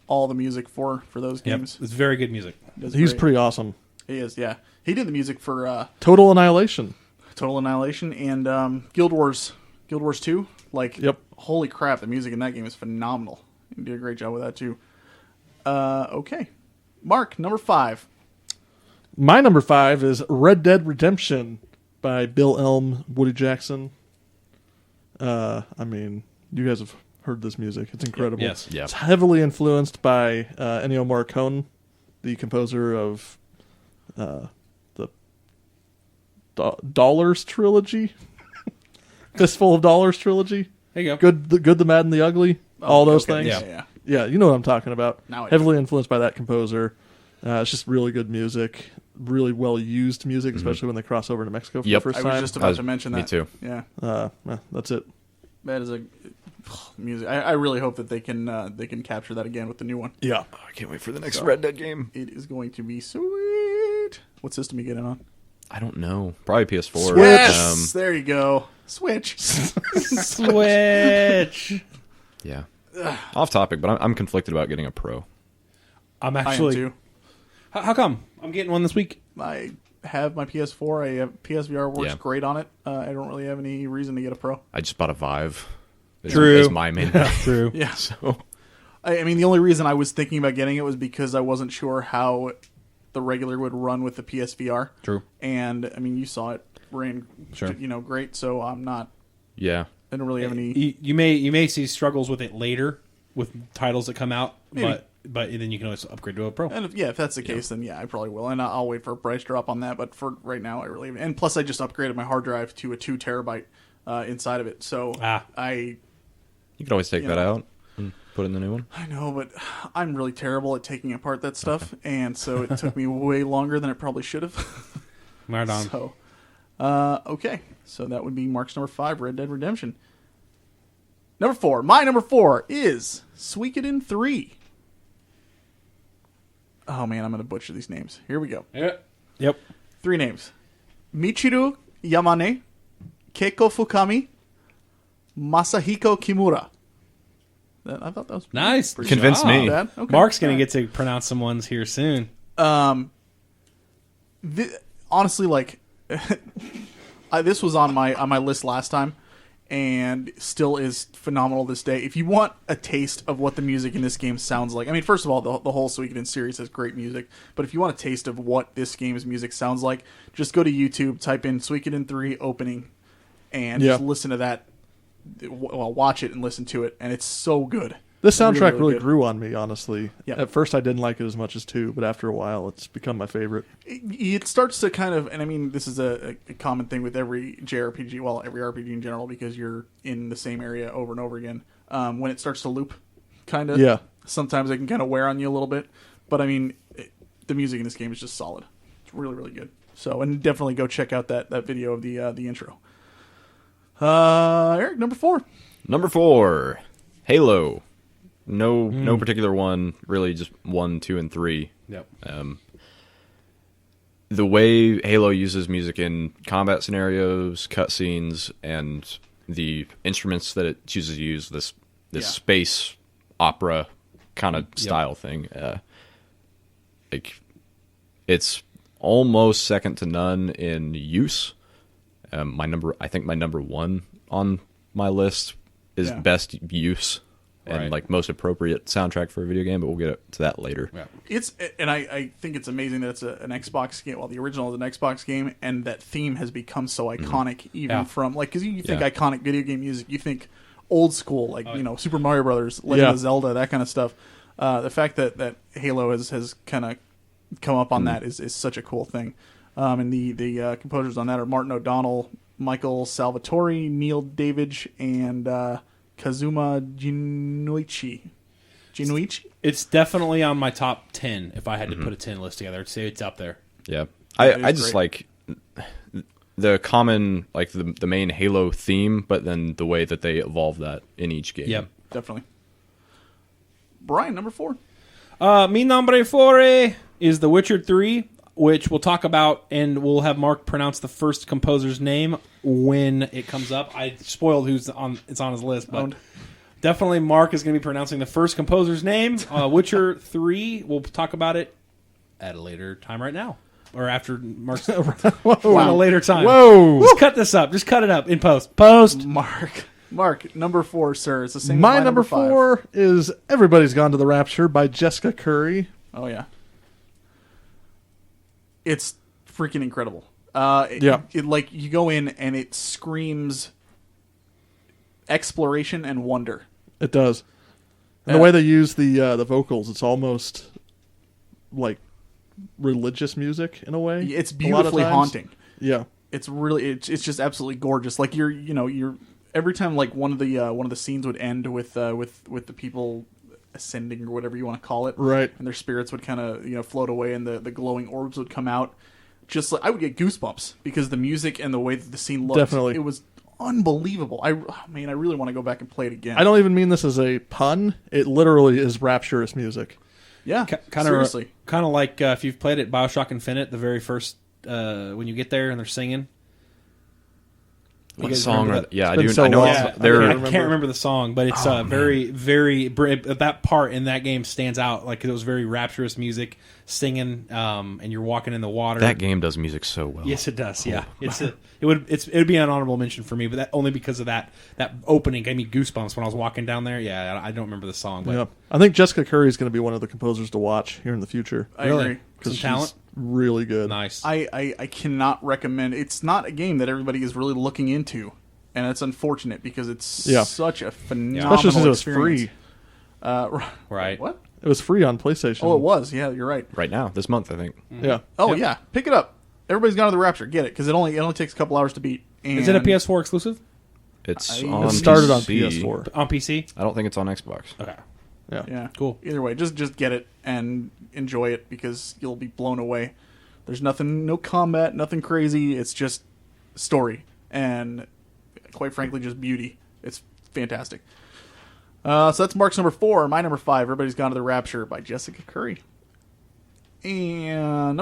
all the music for those Yep, games. it's very good music. He's pretty awesome. He is, yeah. He did the music for Total Annihilation. Total Annihilation and Guild Wars 2. Yep. Holy crap, the music in that game is phenomenal. You did a great job with that too. Okay. Mark, number 5. My number 5 is Red Dead Redemption by Bill Elm, Woody Jackson. I mean, you guys have heard this music. It's incredible. Yes. Yeah. It's heavily influenced by Ennio Morricone, the composer of the Dollars trilogy. Fistful of Dollars trilogy. There you go. Good, the Mad, and the Ugly. All those Okay, things. Yeah. Yeah, you know what I'm talking about. Now I do. Heavily influenced by that composer. It's just really good music, really well used music, especially when they cross over to Mexico for Yep. the first I time. was just about to mention that. Me too. Yeah. That's it. That is a music. I really hope that they can capture that again with the new one. Yeah. Oh, I can't wait for the next Red Dead game. It is going to be sweet. What system you get it on? I don't know. Probably PS4. Yes, there you go. Switch. Switch. Yeah. Off topic, but I'm conflicted about getting a Pro. I'm I am actually. too. How come? I'm getting one this week. I have my PS4. I have PSVR works Yeah. great on it. I don't really have any reason to get a Pro. I just bought a Vive. True. Is my main. True. Yeah. So I mean, the only reason I was thinking about getting it was because I wasn't sure how the regular would run with the PSVR. True. And I mean, you saw it ran, Sure. great. So I'm not. yeah. I don't really have any. You may see struggles with it later with titles that come out, Maybe. but then you can always upgrade to a Pro. And if that's the case, then yeah, I probably will. And I'll wait for a price drop on that. But for right now, I really. And plus, I just upgraded my hard drive to a 2 terabyte inside of it. So You can always take that out and put in the new one. I know, but I'm really terrible at taking apart that stuff, and so it took me way longer than it probably should have. Right on. So, okay, so that would be Mark's number 5, Red Dead Redemption. Number 4, my number 4 is Suikoden 3. Oh man, I'm gonna butcher these names. Here we go. Yep. 3 names: Michiru Yamane, Keiko Fukami, Masahiko Kimura. I thought that was Nice. pretty Convinced good. me. Not bad. Okay. Mark's going All to right. get to pronounce some ones here soon. Honestly, like this was on my list last time, and still is phenomenal this day. If you want a taste of what the music in this game sounds like, I mean, first of all, the whole Suikoden series has great music, but if you want a taste of what this game's music sounds like, just go to YouTube, type in Suikoden 3 opening, and just listen to that. Well, watch it and listen to it, and it's so good. This soundtrack really good. grew on me, honestly. Yeah. At first, I didn't like it as much as 2, but after a while, it's become my favorite. It starts to kind of, and I mean, this is a common thing with every JRPG, well, every RPG in general, because you're in the same area over and over again. When it starts to loop, kind of, Yeah. sometimes it can kind of wear on you a little bit. But I mean, the music in this game is just solid. It's really, really good. So, and definitely go check out that video of the intro. Eric, number 4. Number 4, Halo. No particular one, really just 1, 2, and 3. Yep. The way Halo uses music in combat scenarios, cutscenes, and the instruments that it chooses to use, this space opera kind of style thing, like it's almost second to none in use. I think my number 1 on my list is best use and like most appropriate soundtrack for a video game, but we'll get to that later. Yeah. I think it's amazing that it's an Xbox game. Well, the original is an Xbox game, and that theme has become so iconic, even from like, because you think iconic video game music, you think old school, like Super Mario Brothers, Legend of Zelda, that kind of stuff. The fact that Halo has kind of come up on that is such a cool thing. And the composers on that are Martin O'Donnell, Michael Salvatore, Neil Davidge, and Kazuma Jinoichi. It's definitely on my top 10 if I had to put a 10 list together. I'd say it's up there. Yeah. I just like the common, like the main Halo theme, but then the way that they evolve that in each game. Yep. Definitely. Brian, number 4. Mi nombre four is The Witcher 3, which we'll talk about, and we'll have Mark pronounce the first composer's name when it comes up. I spoiled it's on his list, but definitely Mark is going to be pronouncing the first composer's name. Witcher 3, we'll talk about it at a later time right now. Or after Mark's at a later time. Whoa! Just cut this up. Just cut it up in post. Mark, number 4, sir. It's the same. My as number 4 is Everybody's Gone to the Rapture by Jessica Curry. Oh yeah, it's freaking incredible. It like you go in and it screams exploration and wonder. It does, and the way they use the vocals, it's almost like religious music in a way. It's beautifully haunting. Yeah, it's really it's just absolutely gorgeous. Like you're every time like one of the scenes would end with the people ascending or whatever you want to call it, right? And their spirits would kind of float away and the glowing orbs would come out. Just like I would get goosebumps because the music and the way that the scene looked. Definitely, it was unbelievable. I really want to go back and play it again. I don't even mean this as a pun. It literally is rapturous music. Yeah, seriously. Kind of like if you've played it, BioShock Infinite, the very first when you get there and they're singing. What song? Yeah, I do. So I know. I can't remember the song, but it's very that part in that game stands out. Like it was very rapturous music, singing, and you're walking in the water. That game does music so well. Yes, it does. Yeah, it would be an honorable mention for me, but that only because of that opening gave me goosebumps when I was walking down there. Yeah, I don't remember the song, but yeah, I think Jessica Curry is going to be one of the composers to watch here in the future. I agree. Some talent. Really good. Nice. I cannot recommend. It's not a game that everybody is really looking into, and it's unfortunate because it's such a phenomenal especially since it was experience. Free. Right. What? It was free on PlayStation. Oh, it was. Yeah, you're right. Right now, this month, I think. Yeah. Oh yeah, pick it up. Everybody's Gone to the Rapture. Get it because it only takes a couple hours to beat. And is it a PS4 exclusive? It's It started on PC. PS4. On PC? I don't think it's on Xbox. Okay. Yeah. Cool. Either way, just get it and enjoy it because you'll be blown away. There's no combat, nothing crazy. It's just story and, quite frankly, just beauty. It's fantastic. So that's Mark's number 4. My number 5, Everybody's Gone to the Rapture by Jessica Curry. And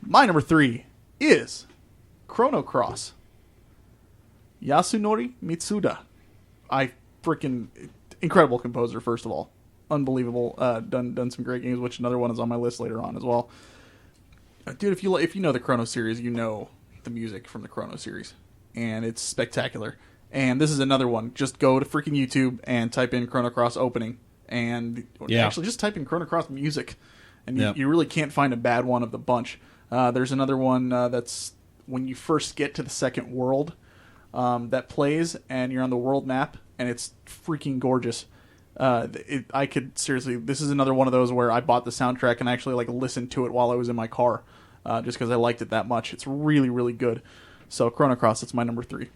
my number 3 is Chrono Cross. Yasunori Mitsuda. Incredible composer, first of all. Unbelievable. Done some great games, which another one is on my list later on as well. Dude, if you know the Chrono series, you know the music from the Chrono series. And it's spectacular. And this is another one. Just go to freaking YouTube and type in Chrono Cross opening. And actually just type in Chrono Cross music. And you really can't find a bad one of the bunch. There's another one that's when you first get to the second world that plays, and you're on the world map, and it's freaking gorgeous. This is another one of those where I bought the soundtrack and actually listened to it while I was in my car, just because I liked it that much. It's really, really good. So Chrono Cross, that's my number 3.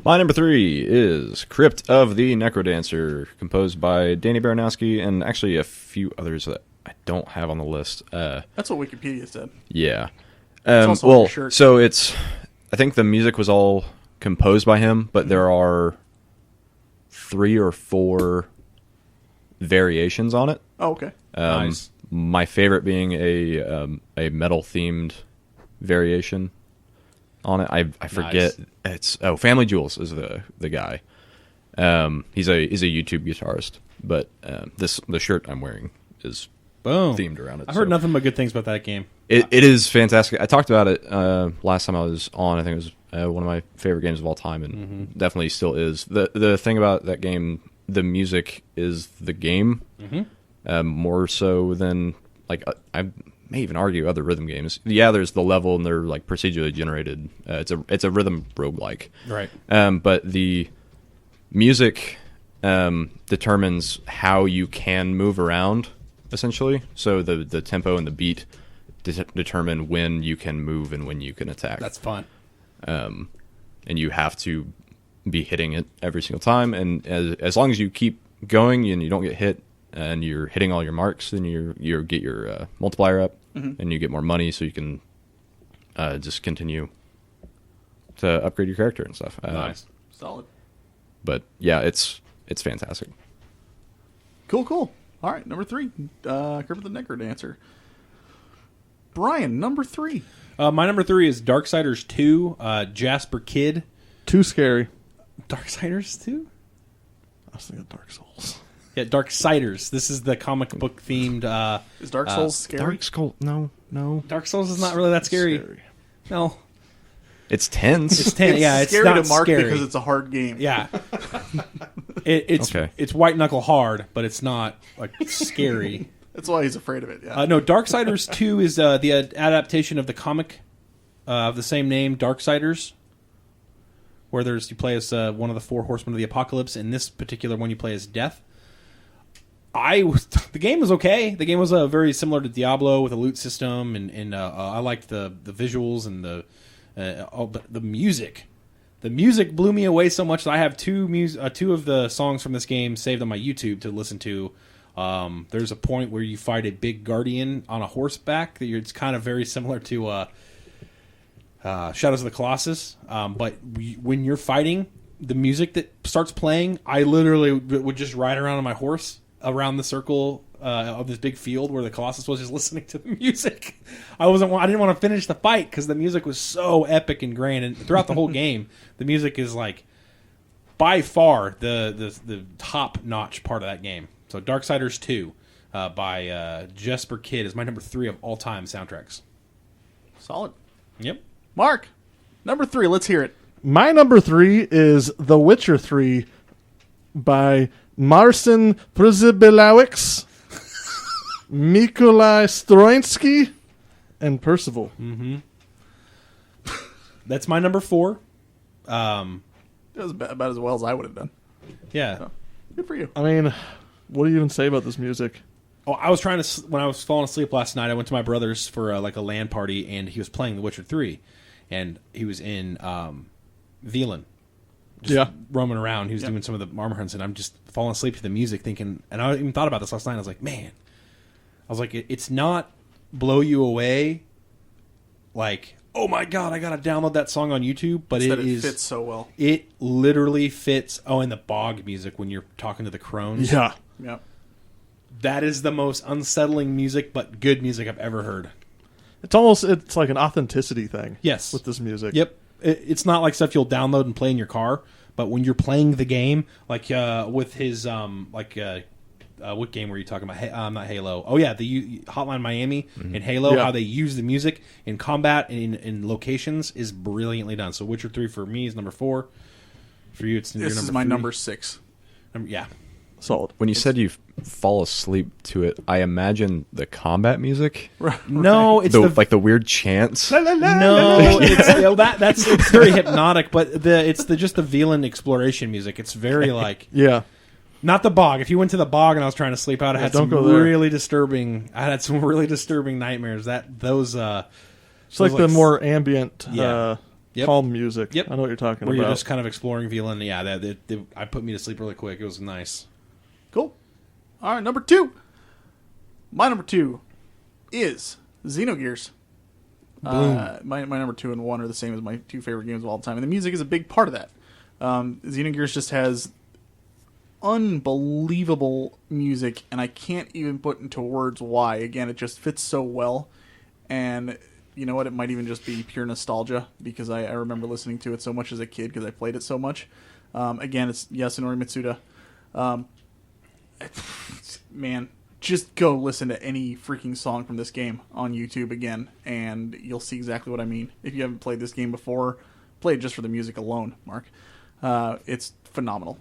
My number 3 is Crypt of the Necrodancer, composed by Danny Baranowski and actually a few others that I don't have on the list. That's what Wikipedia said. Yeah. Also on your shirt. So I think the music was all composed by him, but there are 3 or 4 variations on it. Oh, okay. Nice. My favorite being a metal themed variation on it. I forget. Nice. It's Family Jewels is the guy. He's a YouTube guitarist, but the shirt I'm wearing is themed around it. I've heard nothing but good things about that game. It is fantastic. I talked about it last time I was on. I think it was one of my favorite games of all time, and definitely still is. The thing about that game, the music is the game, more so than I may even argue other rhythm games. Yeah, there's the level and they're procedurally generated. It's a rhythm roguelike. Right. But the music determines how you can move around, essentially. So the tempo and the beat determine when you can move and when you can attack. That's fun. And you have to be hitting it every single time. And as long as you keep going and you don't get hit, and you're hitting all your marks, then you get your multiplier up, and you get more money, so you can just continue to upgrade your character and stuff. Nice. Solid. But yeah, it's fantastic. Cool. All right, number 3. Kermit the Necrodancer. Brian, number 3. My number 3 is Darksiders 2, Jasper Kidd. Too scary. Darksiders 2? I was thinking Dark Souls. Yeah, Darksiders. This is the comic book themed. Is Dark Souls scary? Dark Skull? No. Dark Souls is not really that scary. No. It's tense. It's tense. Yeah, it's scary not to Mark scary because it's a hard game. Yeah. It's Okay. It's white knuckle hard, but it's not like scary. That's why he's afraid of it. Yeah. No, Darksiders 2 is the adaptation of the comic of the same name, Darksiders, where you play as one of the 4 horsemen of the apocalypse. In this particular one, you play as Death. The game was okay. The game was very similar to Diablo with a loot system, and I liked the visuals and the music. The music blew me away so much that I have two of the songs from this game saved on my YouTube to listen to. There's a point where you fight a big guardian on a horseback. It's kind of very similar to Shadows of the Colossus, but when you're fighting, the music that starts playing, I literally would just ride around on my horse around the circle of this big field where the Colossus was, just listening to the music. I didn't want to finish the fight because the music was so epic and grand, and throughout the whole game, the music is like by far the top notch part of that game. So Darksiders 2 by Jasper Kidd is my number 3 of all time soundtracks. Solid. Yep. Mark, number 3. Let's hear it. My number 3 is The Witcher 3 by Marcin Przybyłowicz, Mikolaj Stroinsky, and Percival. Mm-hmm. That's my number 4. It was about as well as I would have done. Yeah. So, good for you. I mean, what do you even say about this music? Oh, I was trying to, when I was falling asleep last night, I went to my brother's for like a LAN party, and he was playing The Witcher 3, and he was in Veland. Just roaming around. He was doing some of the armor hunts, and I'm just falling asleep to the music thinking, and I even thought about this last night. I was like, man, it's not blow you away like, oh my God, I got to download that song on YouTube, but it fits so well. It literally fits. Oh, and the bog music when you're talking to the crones. Yeah. Yep. That is the most unsettling music, but good music I've ever heard. It's like an authenticity thing. Yes. With this music. Yep. It's not like stuff you'll download and play in your car, but when you're playing the game, like with his what game were you talking about? Not Halo. Oh yeah, the Hotline Miami and Halo. Yeah. How they use the music in combat and in locations is brilliantly done. So Witcher 3 for me is number 4. For you, it's This your is my 3. number 6. Yeah. Solid. When you said you fall asleep to it, I imagine the combat music. No, it's like the weird chants. No, it's very hypnotic, but it's just the Veland exploration music. It's very like not the bog. If you went to the bog and I was trying to sleep out, I had some really disturbing. I had some really disturbing nightmares. It's like the more ambient, Yep. calm music. Yep. I know what you're talking where about. you're just kind of exploring Veland. Yeah, I put me to sleep really quick. It was nice. Cool. All right, number 2. My number 2 is Xenogears. My number 2 and 1 are the same as my 2 favorite games of all time, and the music is a big part of that. Xenogears just has unbelievable music, and I can't even put into words why. Again, it just fits so well, and you know what? It might even just be pure nostalgia because I remember listening to it so much as a kid because I played it so much. Again, it's Yasunori Mitsuda. Man, just go listen to any freaking song from this game on YouTube again, and you'll see exactly what I mean. If you haven't played this game before, play it just for the music alone, Mark. It's phenomenal.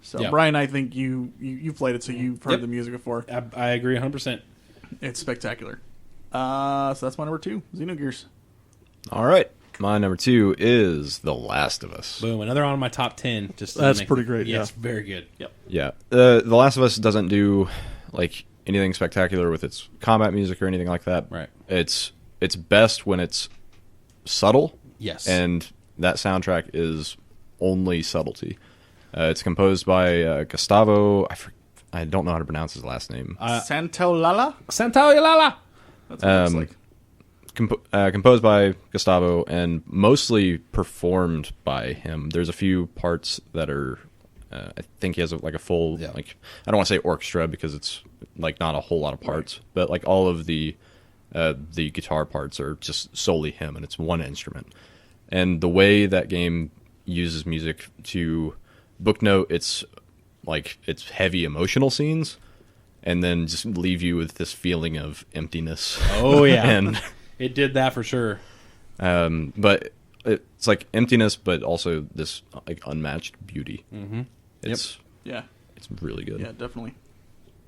So, Yeah. Brian, I think you've played it, so you've heard the music before. I agree 100%. It's spectacular. So that's my number 2, Xenogears. All right. My number 2 is The Last of Us. Boom, another on my top 10. Just That's pretty great, yeah. It's very good. Yep. Yeah. The Last of Us doesn't do, like, anything spectacular with its combat music or anything like that. Right. It's best when it's subtle. Yes. And that soundtrack is only subtlety. It's composed by Gustavo. I don't know how to pronounce his last name. Santaolalla? Santaolalla. That's what it looks like. Composed by Gustavo and mostly performed by him. There's a few parts that are, I think he has a full, like, I don't want to say orchestra because it's like not a whole lot of parts, but like all of the guitar parts are just solely him, and it's one instrument. And the way that game uses music to booknote its heavy emotional scenes, and then just leave you with this feeling of emptiness. Oh yeah, and it did that for sure. But it's like emptiness, but also this like unmatched beauty. Mm-hmm. It's really good. Yeah, definitely.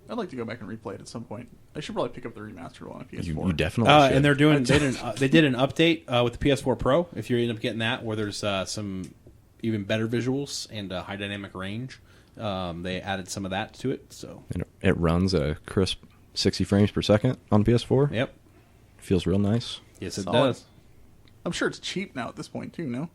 I'd like to go back and replay it at some point. I should probably pick up the remastered one on PS4. You definitely should. And they did an update with the PS4 Pro. If you end up getting that, where there's some even better visuals and high dynamic range, they added some of that to it. So it runs at a crisp 60 frames per second on PS4. Yep, feels real nice. Yes, it Solid. does. I'm sure it's cheap now at this point too. No,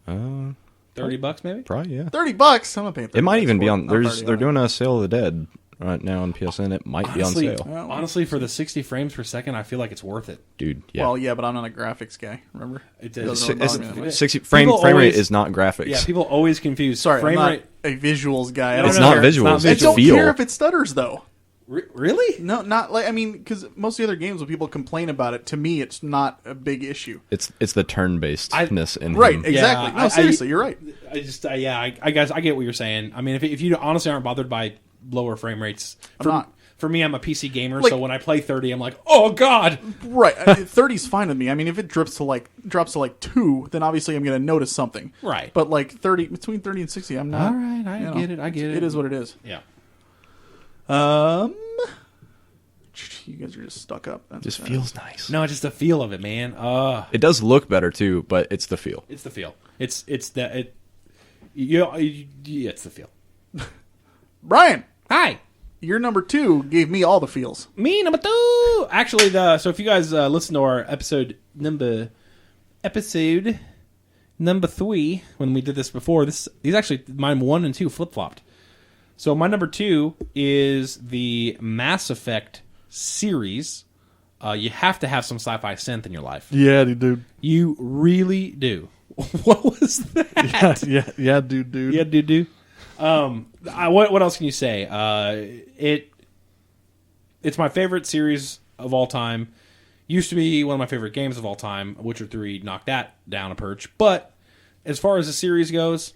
$30 maybe. Probably yeah. $30. I'm gonna pay. It might even be on. They're doing a Sale of the Dead right now on PSN. It might be on sale. Honestly, for the 60 frames per second, I feel like it's worth it, dude. Yeah. Well, yeah, but I'm not a graphics guy. Remember, it does. 60 frame rate is not graphics. Yeah, people always confuse. Sorry, frame I'm not rate. a visuals guy. It's not visuals. I It's don't feel. care if it stutters though. Really? No, not like because most of the other games when people complain about it, to me, it's not a big issue. It's the turn-basedness in right. him. Exactly. Yeah, no, seriously, you're right. I guess I get what you're saying. I mean, if you honestly aren't bothered by lower frame rates, I'm not. For me, I'm a PC gamer, Like, so when I play 30, I'm like, oh god. Right. 30's fine with me. I mean, if it drops to like 2, then obviously I'm going to notice something. Right. But like between 30 and 60, I'm not. All right, I get it. It is what it is. Yeah. You guys are just stuck up. It just feels nice. No, it's just the feel of it, man. It does look better too, but it's the feel. It's the feel. It's the feel. Brian, Hi. your number 2 gave me all the feels. Me number 2. Actually, so if you guys listen to our episode number 3 when we did this before, these actually mine 1 and 2 flip flopped. So my number 2 is the Mass Effect series. You have to have some sci-fi synth in your life. Yeah, dude. You really do. What was that? Yeah, dude. Yeah, dude. What else can you say? It's my favorite series of all time. Used to be one of my favorite games of all time. Witcher 3 knocked that down a perch. But as far as the series goes,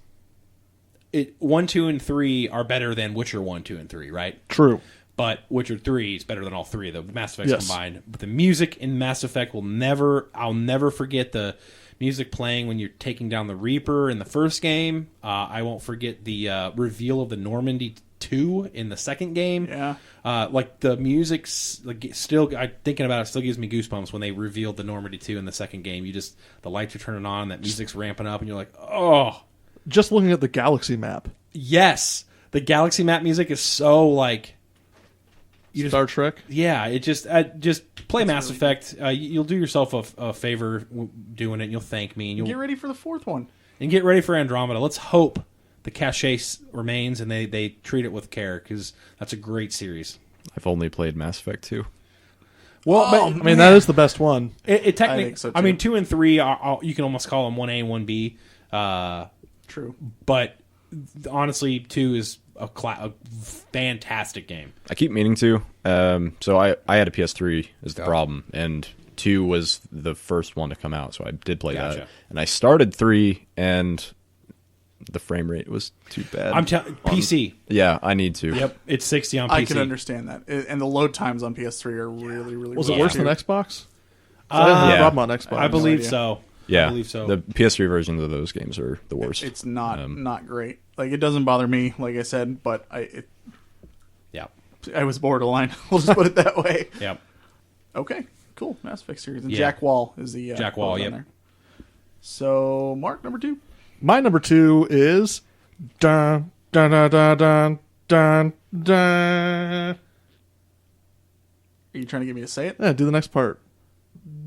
1, 2, and 3 are better than Witcher 1, 2, and 3, right? True. But Witcher 3 is better than all 3 of the Mass Effects combined. But the music in Mass Effect I'll never forget the music playing when you're taking down the Reaper in the first game. I won't forget the reveal of the Normandy 2 in the second game. Yeah. Like the music, still, thinking about it, still gives me goosebumps when they revealed the Normandy 2 in the second game. The lights are turning on, that music's ramping up, and you're like, oh. Just looking at the galaxy map. Yes. The galaxy map music is so like... Star Trek? Yeah, it just play Mass Effect. You'll do yourself a favor doing it, and you'll thank me. And you'll get ready for the 4th one. And get ready for Andromeda. Let's hope the cachet remains and they treat it with care, because that's a great series. I've only played Mass Effect 2. Well, I mean, that is the best one. It technically, I think so, too. I mean, 2 and 3 you can almost call them 1A and 1B. True. But honestly, 2 is a fantastic game. I keep meaning to. So I had a PS3 is the problem, and 2 was the first one to come out, so I did play that. And I started 3, and the frame rate was too bad. PC. Yeah, I need to. Yep, it's 60 on PC. I can understand that. And the load times on PS3 are really, really Was it worse than Xbox? Yeah. I didn't have a problem on Xbox. I believe idea. so. Yeah, I believe so. The PS3 versions of those games are the worst. It's not great. Like, it doesn't bother me, like I said, but I was borderline. We'll just put it that way. Yep. Okay, cool. Mass Effect series. And Yeah. Jack Wall is the Jack Wall, quote on yep. there. So, Mark, number 2. My number 2 is dun dun dun dun dun dun dun. Are you trying to get me to say it? Yeah, do the next part.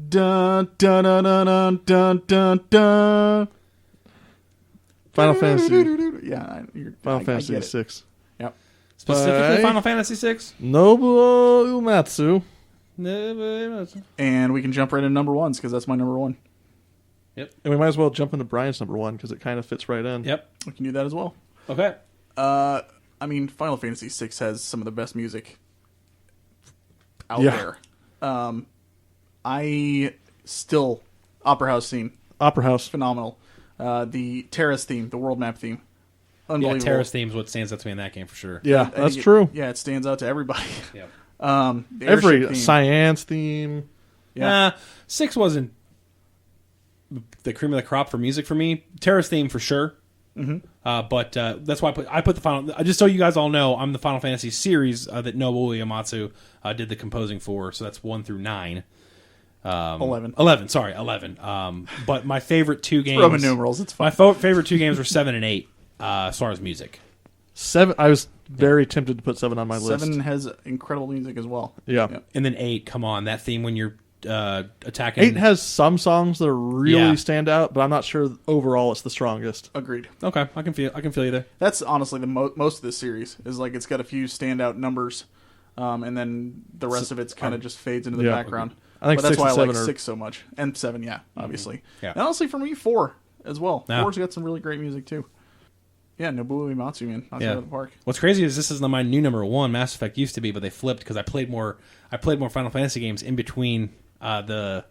Dun dun dun dun dun dun dun. Final Fantasy. Yeah, Final I Fantasy get it. 6. Yep. Specifically By- Final Fantasy 6? Nobuo Uematsu. And we can jump right into number ones because that's my number one. And we might as well jump into Brian's number one because it kind of fits right in. Yep. We can do that as well. Okay. I mean, Final Fantasy VI has some of the best music out Yeah. there. I still Opera House scene, Opera House. phenomenal. The Terrace theme, the world map theme, Yeah, unbelievable. Terrace theme's what stands out to me in that game for sure. Yeah, I think that's true. Yeah, it stands out to everybody. Yep. The Every airship theme. Cyan's theme. Yeah. 6 wasn't the cream of the crop for music for me. Terrace theme for sure. Mm-hmm. But that's why I put the final. Just so you guys all know, I'm the Final Fantasy series that Nobuo Uematsu did the composing for. So that's 1 through 9. 11. 11. Sorry, 11. But my favorite two games. Roman numerals. It's fine. My favorite two games were 7 and 8. As far as music. 7. I was very tempted to put 7 on my list. 7 has incredible music as well. Yeah. And then 8. Come on, that theme when you're attacking. 8 has some songs that really Yeah. stand out, but I'm not sure overall it's the strongest. Agreed. Okay, I can feel you there. That's honestly the most of this series is like it's got a few standout numbers, and then the rest of it's kind of just fades into the Yeah. background. I think but that's 6 why I and like 7 are- 6 so much, and 7, yeah, obviously. Yeah. And honestly, for me, 4 as well. Yeah. 4's got some really great music too. Yeah, Nobuo Uematsu, man, knocks it out of the park. What's crazy is this is my new number one. Mass Effect used to be, but they flipped because I played more Final Fantasy games in between the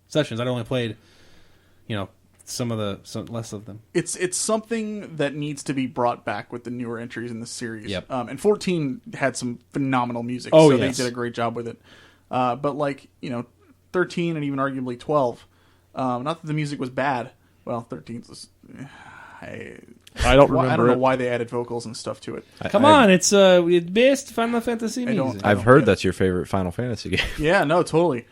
sessions. I'd only played, some less of them. It's something that needs to be brought back with the newer entries in the series. Yep. And 14 had some phenomenal music, Oh, so yes. they did a great job with it. But 13 and even arguably 12, not that the music was bad. Well, 13 was. I don't remember. I don't know it. why they added vocals and stuff to it. Come on, it's best Final Fantasy I don't- music. I've heard that's your favorite Final Fantasy game. Yeah, no, totally.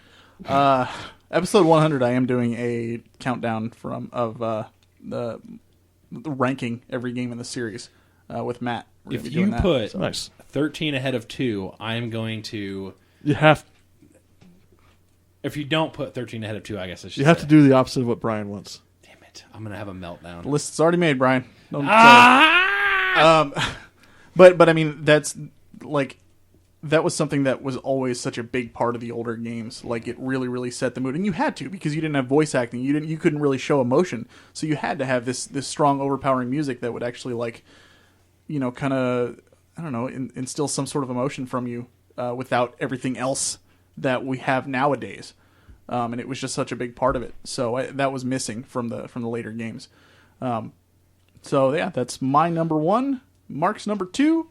Episode 100, I am doing a countdown of the ranking every game in the series with Matt. We're gonna If be doing you that. put Nice. 13 ahead of 2, I am going to. You have If you don't put 13 ahead of 2, I guess I should. you have say. to do the opposite of what Brian wants. Damn it! I'm gonna have a meltdown. The list's already made, Brian. Don't Ah! But I mean that's like that was something that was always such a big part of the older games. Like it really set the mood, and you had to because you didn't have voice acting. You couldn't really show emotion, so you had to have this strong, overpowering music that would actually kind of I don't know instill some sort of emotion from you without everything else that we have nowadays. And it was just such a big part of it. So that was missing from the later games. So yeah, that's my number one. Mark's number 2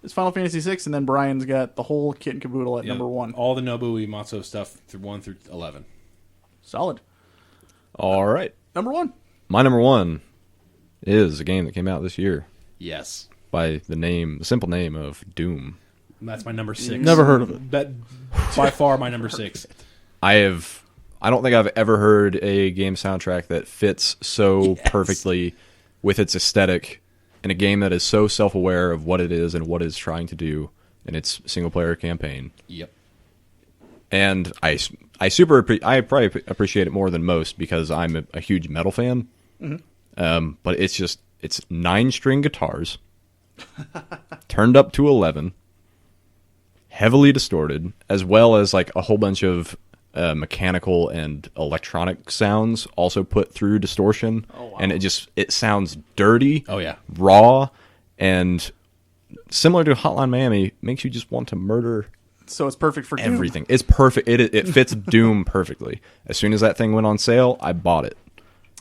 is Final Fantasy VI, and then Brian's got the whole kit and caboodle at Yeah, number 1. All the Nobuo Uematsu stuff through 1 through 11. Solid. All right. Number 1. My number one is a game that came out this year Yes, by the simple name of Doom. that's my number 6. Never heard of it. But by far my number 6. I don't think I've ever heard a game soundtrack that fits so perfectly with its aesthetic in a game that is so self-aware of what it is and what it's trying to do in its single-player campaign. Yep. And I probably appreciate it more than most because I'm a huge metal fan. Mm-hmm. But it's 9-string guitars, turned up to 11, heavily distorted, as well as like a whole bunch of mechanical and electronic sounds also put through distortion. Oh, wow. And it sounds dirty, Oh, yeah. raw, and similar to Hotline Miami, makes you just want to murder So it's perfect for Doom. everything. It's perfect. It fits Doom perfectly. As soon as that thing went on sale, I bought it.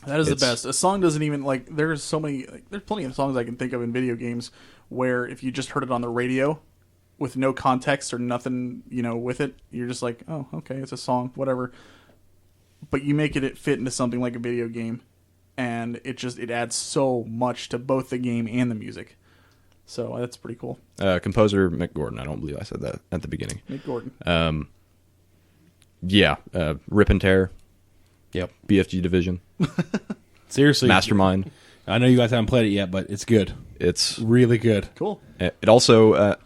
That is the best. A song doesn't even there's so many there's plenty of songs I can think of in video games where if you just heard it on the radio with no context or nothing, with it, you're just like, oh, okay, it's a song, whatever. But you make it fit into something like a video game, and it adds so much to both the game and the music. So that's pretty cool. Composer Mick Gordon. I don't believe I said that at the beginning. Mick Gordon. Yeah, Rip and Tear, Yep. BFG Division, Seriously. Mastermind. I know you guys haven't played it yet, but it's good. It's Really good. Cool. It also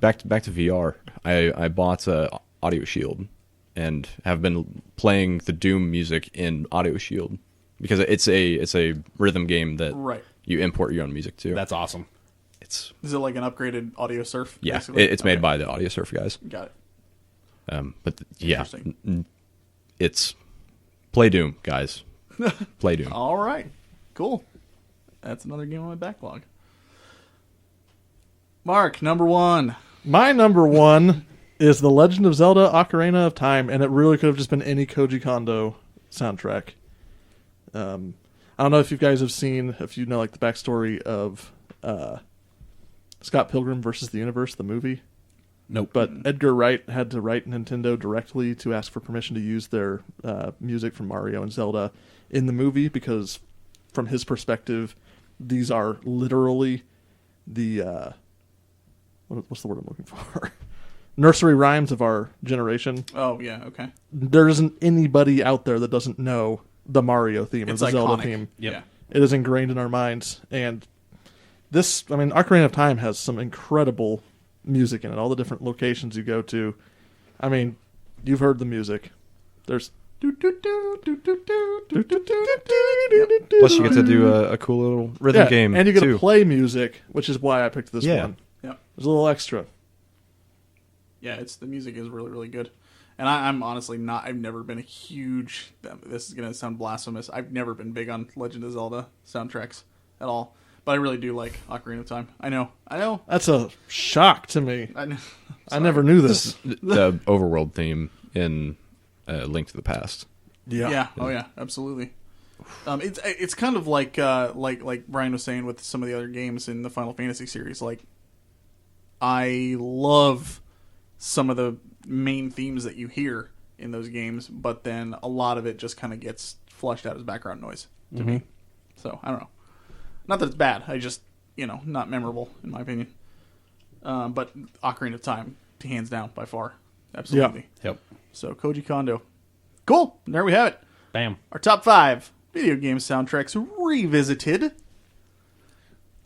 back to VR. I bought Audio Shield and have been playing the Doom music in Audio Shield because it's a rhythm game that you import your own music to. That's awesome. Is it like an upgraded Audio Surf? Yeah, basically? it's made by the Audio Surf guys. Got it. But it's play Doom, guys. Play Doom. All right, cool. That's another game on my backlog. Mark, number 1. My number 1 is The Legend of Zelda: Ocarina of Time, and it really could have just been any Koji Kondo soundtrack. I don't know if you guys have seen, if you know like the backstory of Scott Pilgrim versus the Universe, the movie. Nope. But Edgar Wright had to write Nintendo directly to ask for permission to use their music from Mario and Zelda in the movie because, from his perspective, these are literally the what's the word I'm looking for? Nursery rhymes of our generation. Oh yeah, okay. There isn't anybody out there that doesn't know the Mario theme or the Zelda theme. Yep. Yeah. It is ingrained in our minds, and this, I mean, Ocarina of Time has some incredible music in it. All the different locations you go to. I mean, you've heard the music. There's Plus, you get to do a cool little rhythm game, and you get too. to play music, which is why I picked this one. Yeah. There's a little extra. Yeah, the music is really, really good. And I'm honestly not, I've never been a huge, this is going to sound blasphemous, I've never been big on Legend of Zelda soundtracks at all. But I really do like Ocarina of Time. I know. That's a shock to me. I never knew this. The overworld theme in Link to the Past. Yeah. Oh yeah, absolutely. It's kind of like Brian was saying with some of the other games in the Final Fantasy series. Like, I love some of the main themes that you hear in those games, but then a lot of it just kind of gets flushed out as background noise to me. So I don't know. Not that it's bad. I just, not memorable in my opinion. But Ocarina of Time, hands down, by far, absolutely. Yep. So Koji Kondo, cool. There we have it. Bam. Our top 5 video game soundtracks revisited.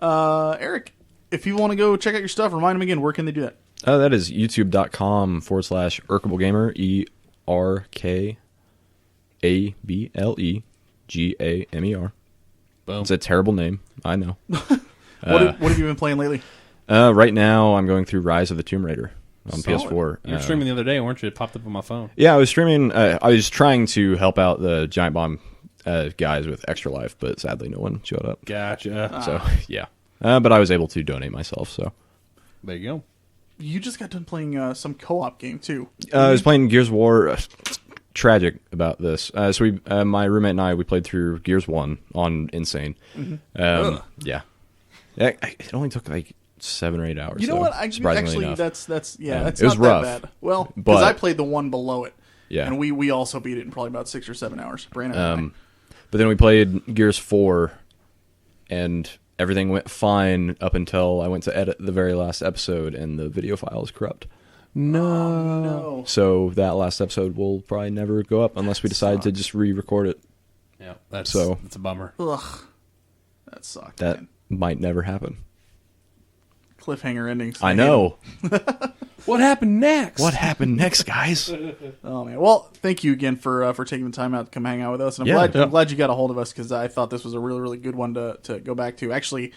Eric, if people want to go check out your stuff, remind them again, where can they do that? That is youtube.com/Erkablegamer, ERKABLEGAMER. Boom. It's a terrible name, I know. What have you been playing lately? Right now, I'm going through Rise of the Tomb Raider on Solid. PS4. You were streaming the other day, weren't you? It popped up on my phone. Yeah, I was streaming. I was trying to help out the Giant Bomb guys with Extra Life, but sadly no one showed up. Gotcha. So, yeah. But I was able to donate myself, so. There you go. You just got done playing some co-op game, too. I was playing Gears of War. Tragic about this. So my roommate and I, we played through Gears 1 on Insane. Yeah. It only took like 7 or 8 hours. You know what? Surprisingly enough. That's it not was rough, that bad. Well, because I played the one below it. Yeah. And we also beat it in probably about 6 or 7 hours. Brandon and I. But then we played Gears 4, and everything went fine up until I went to edit the very last episode, and the video file is corrupt. No. So that last episode will probably never go up unless we decide to just re-record it. Yeah, that's a bummer. Ugh. That sucked. That man. might never happen. Cliffhanger endings. I know. What happened next? What happened next, guys? Oh man! Well, thank you again for taking the time out to come hang out with us. And I'm glad you got a hold of us because I thought this was a really, really good one to go back to. Actually,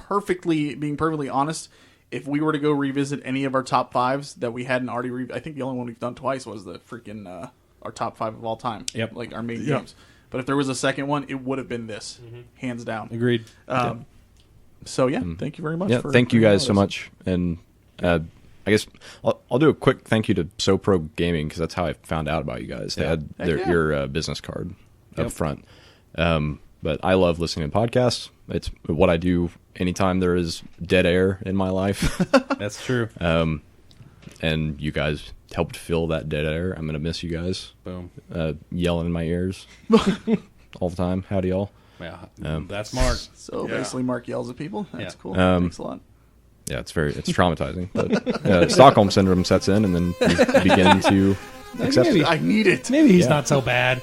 being perfectly honest, if we were to go revisit any of our top 5s that we hadn't already, I think the only one we've done twice was the freaking our top 5 of all time. Yep. Like our main games. But if there was a second one, it would have been this, hands down. Agreed. So yeah, thank you very much. Yeah, thank you guys so much, and I guess I'll do a quick thank you to SoPro Gaming because that's how I found out about you guys. They had your business card up front. But I love listening to podcasts. It's what I do anytime there is dead air in my life. That's true. And you guys helped fill that dead air. I'm gonna miss you guys. Boom. Yelling in my ears all the time. Howdy, y'all. Yeah, that's Mark. So basically, Mark yells at people. That's cool. Thanks a lot. Yeah, it's traumatizing. But Stockholm syndrome sets in, and then you begin to accept it. I need it. Maybe he's not so bad.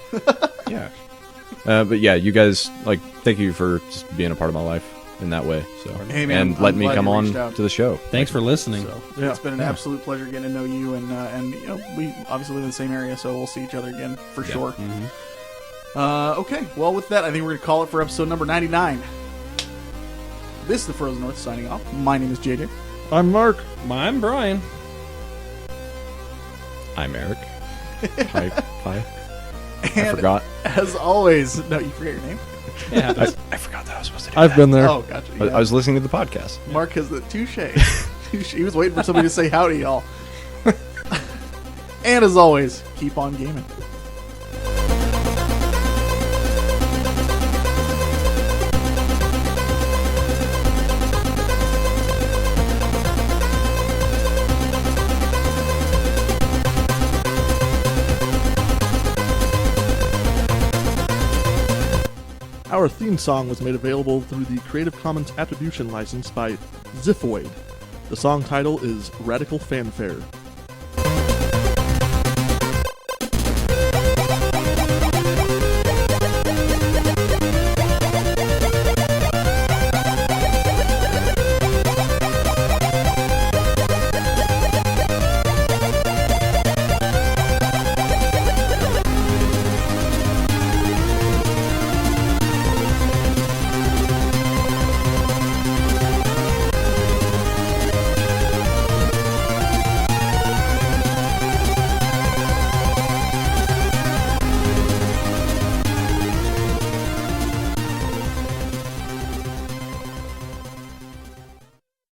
Yeah. But yeah, you guys, thank you for just being a part of my life. in that way. So Hey, man, and I'm let me glad come you on reached out. to the show. Thanks for listening. So Yeah. it's been an absolute pleasure getting to know you, and you know, we obviously live in the same area, so we'll see each other again for sure. Okay, well, with that, I think we're gonna call it for episode number 99. This is the Frozen North signing off. My name is JJ. I'm Mark. I'm Brian. I'm Eric. Hi. And I forgot. as always, no, you forget your name. Yeah, I forgot that I was supposed to do I've been there. Oh, gotcha. I Yeah. was listening to the podcast. Mark has the touche. He was waiting for somebody to say howdy, y'all. And as always, keep on gaming. Our theme song was made available through the Creative Commons Attribution license by Ziphoid. The song title is Radical Fanfare.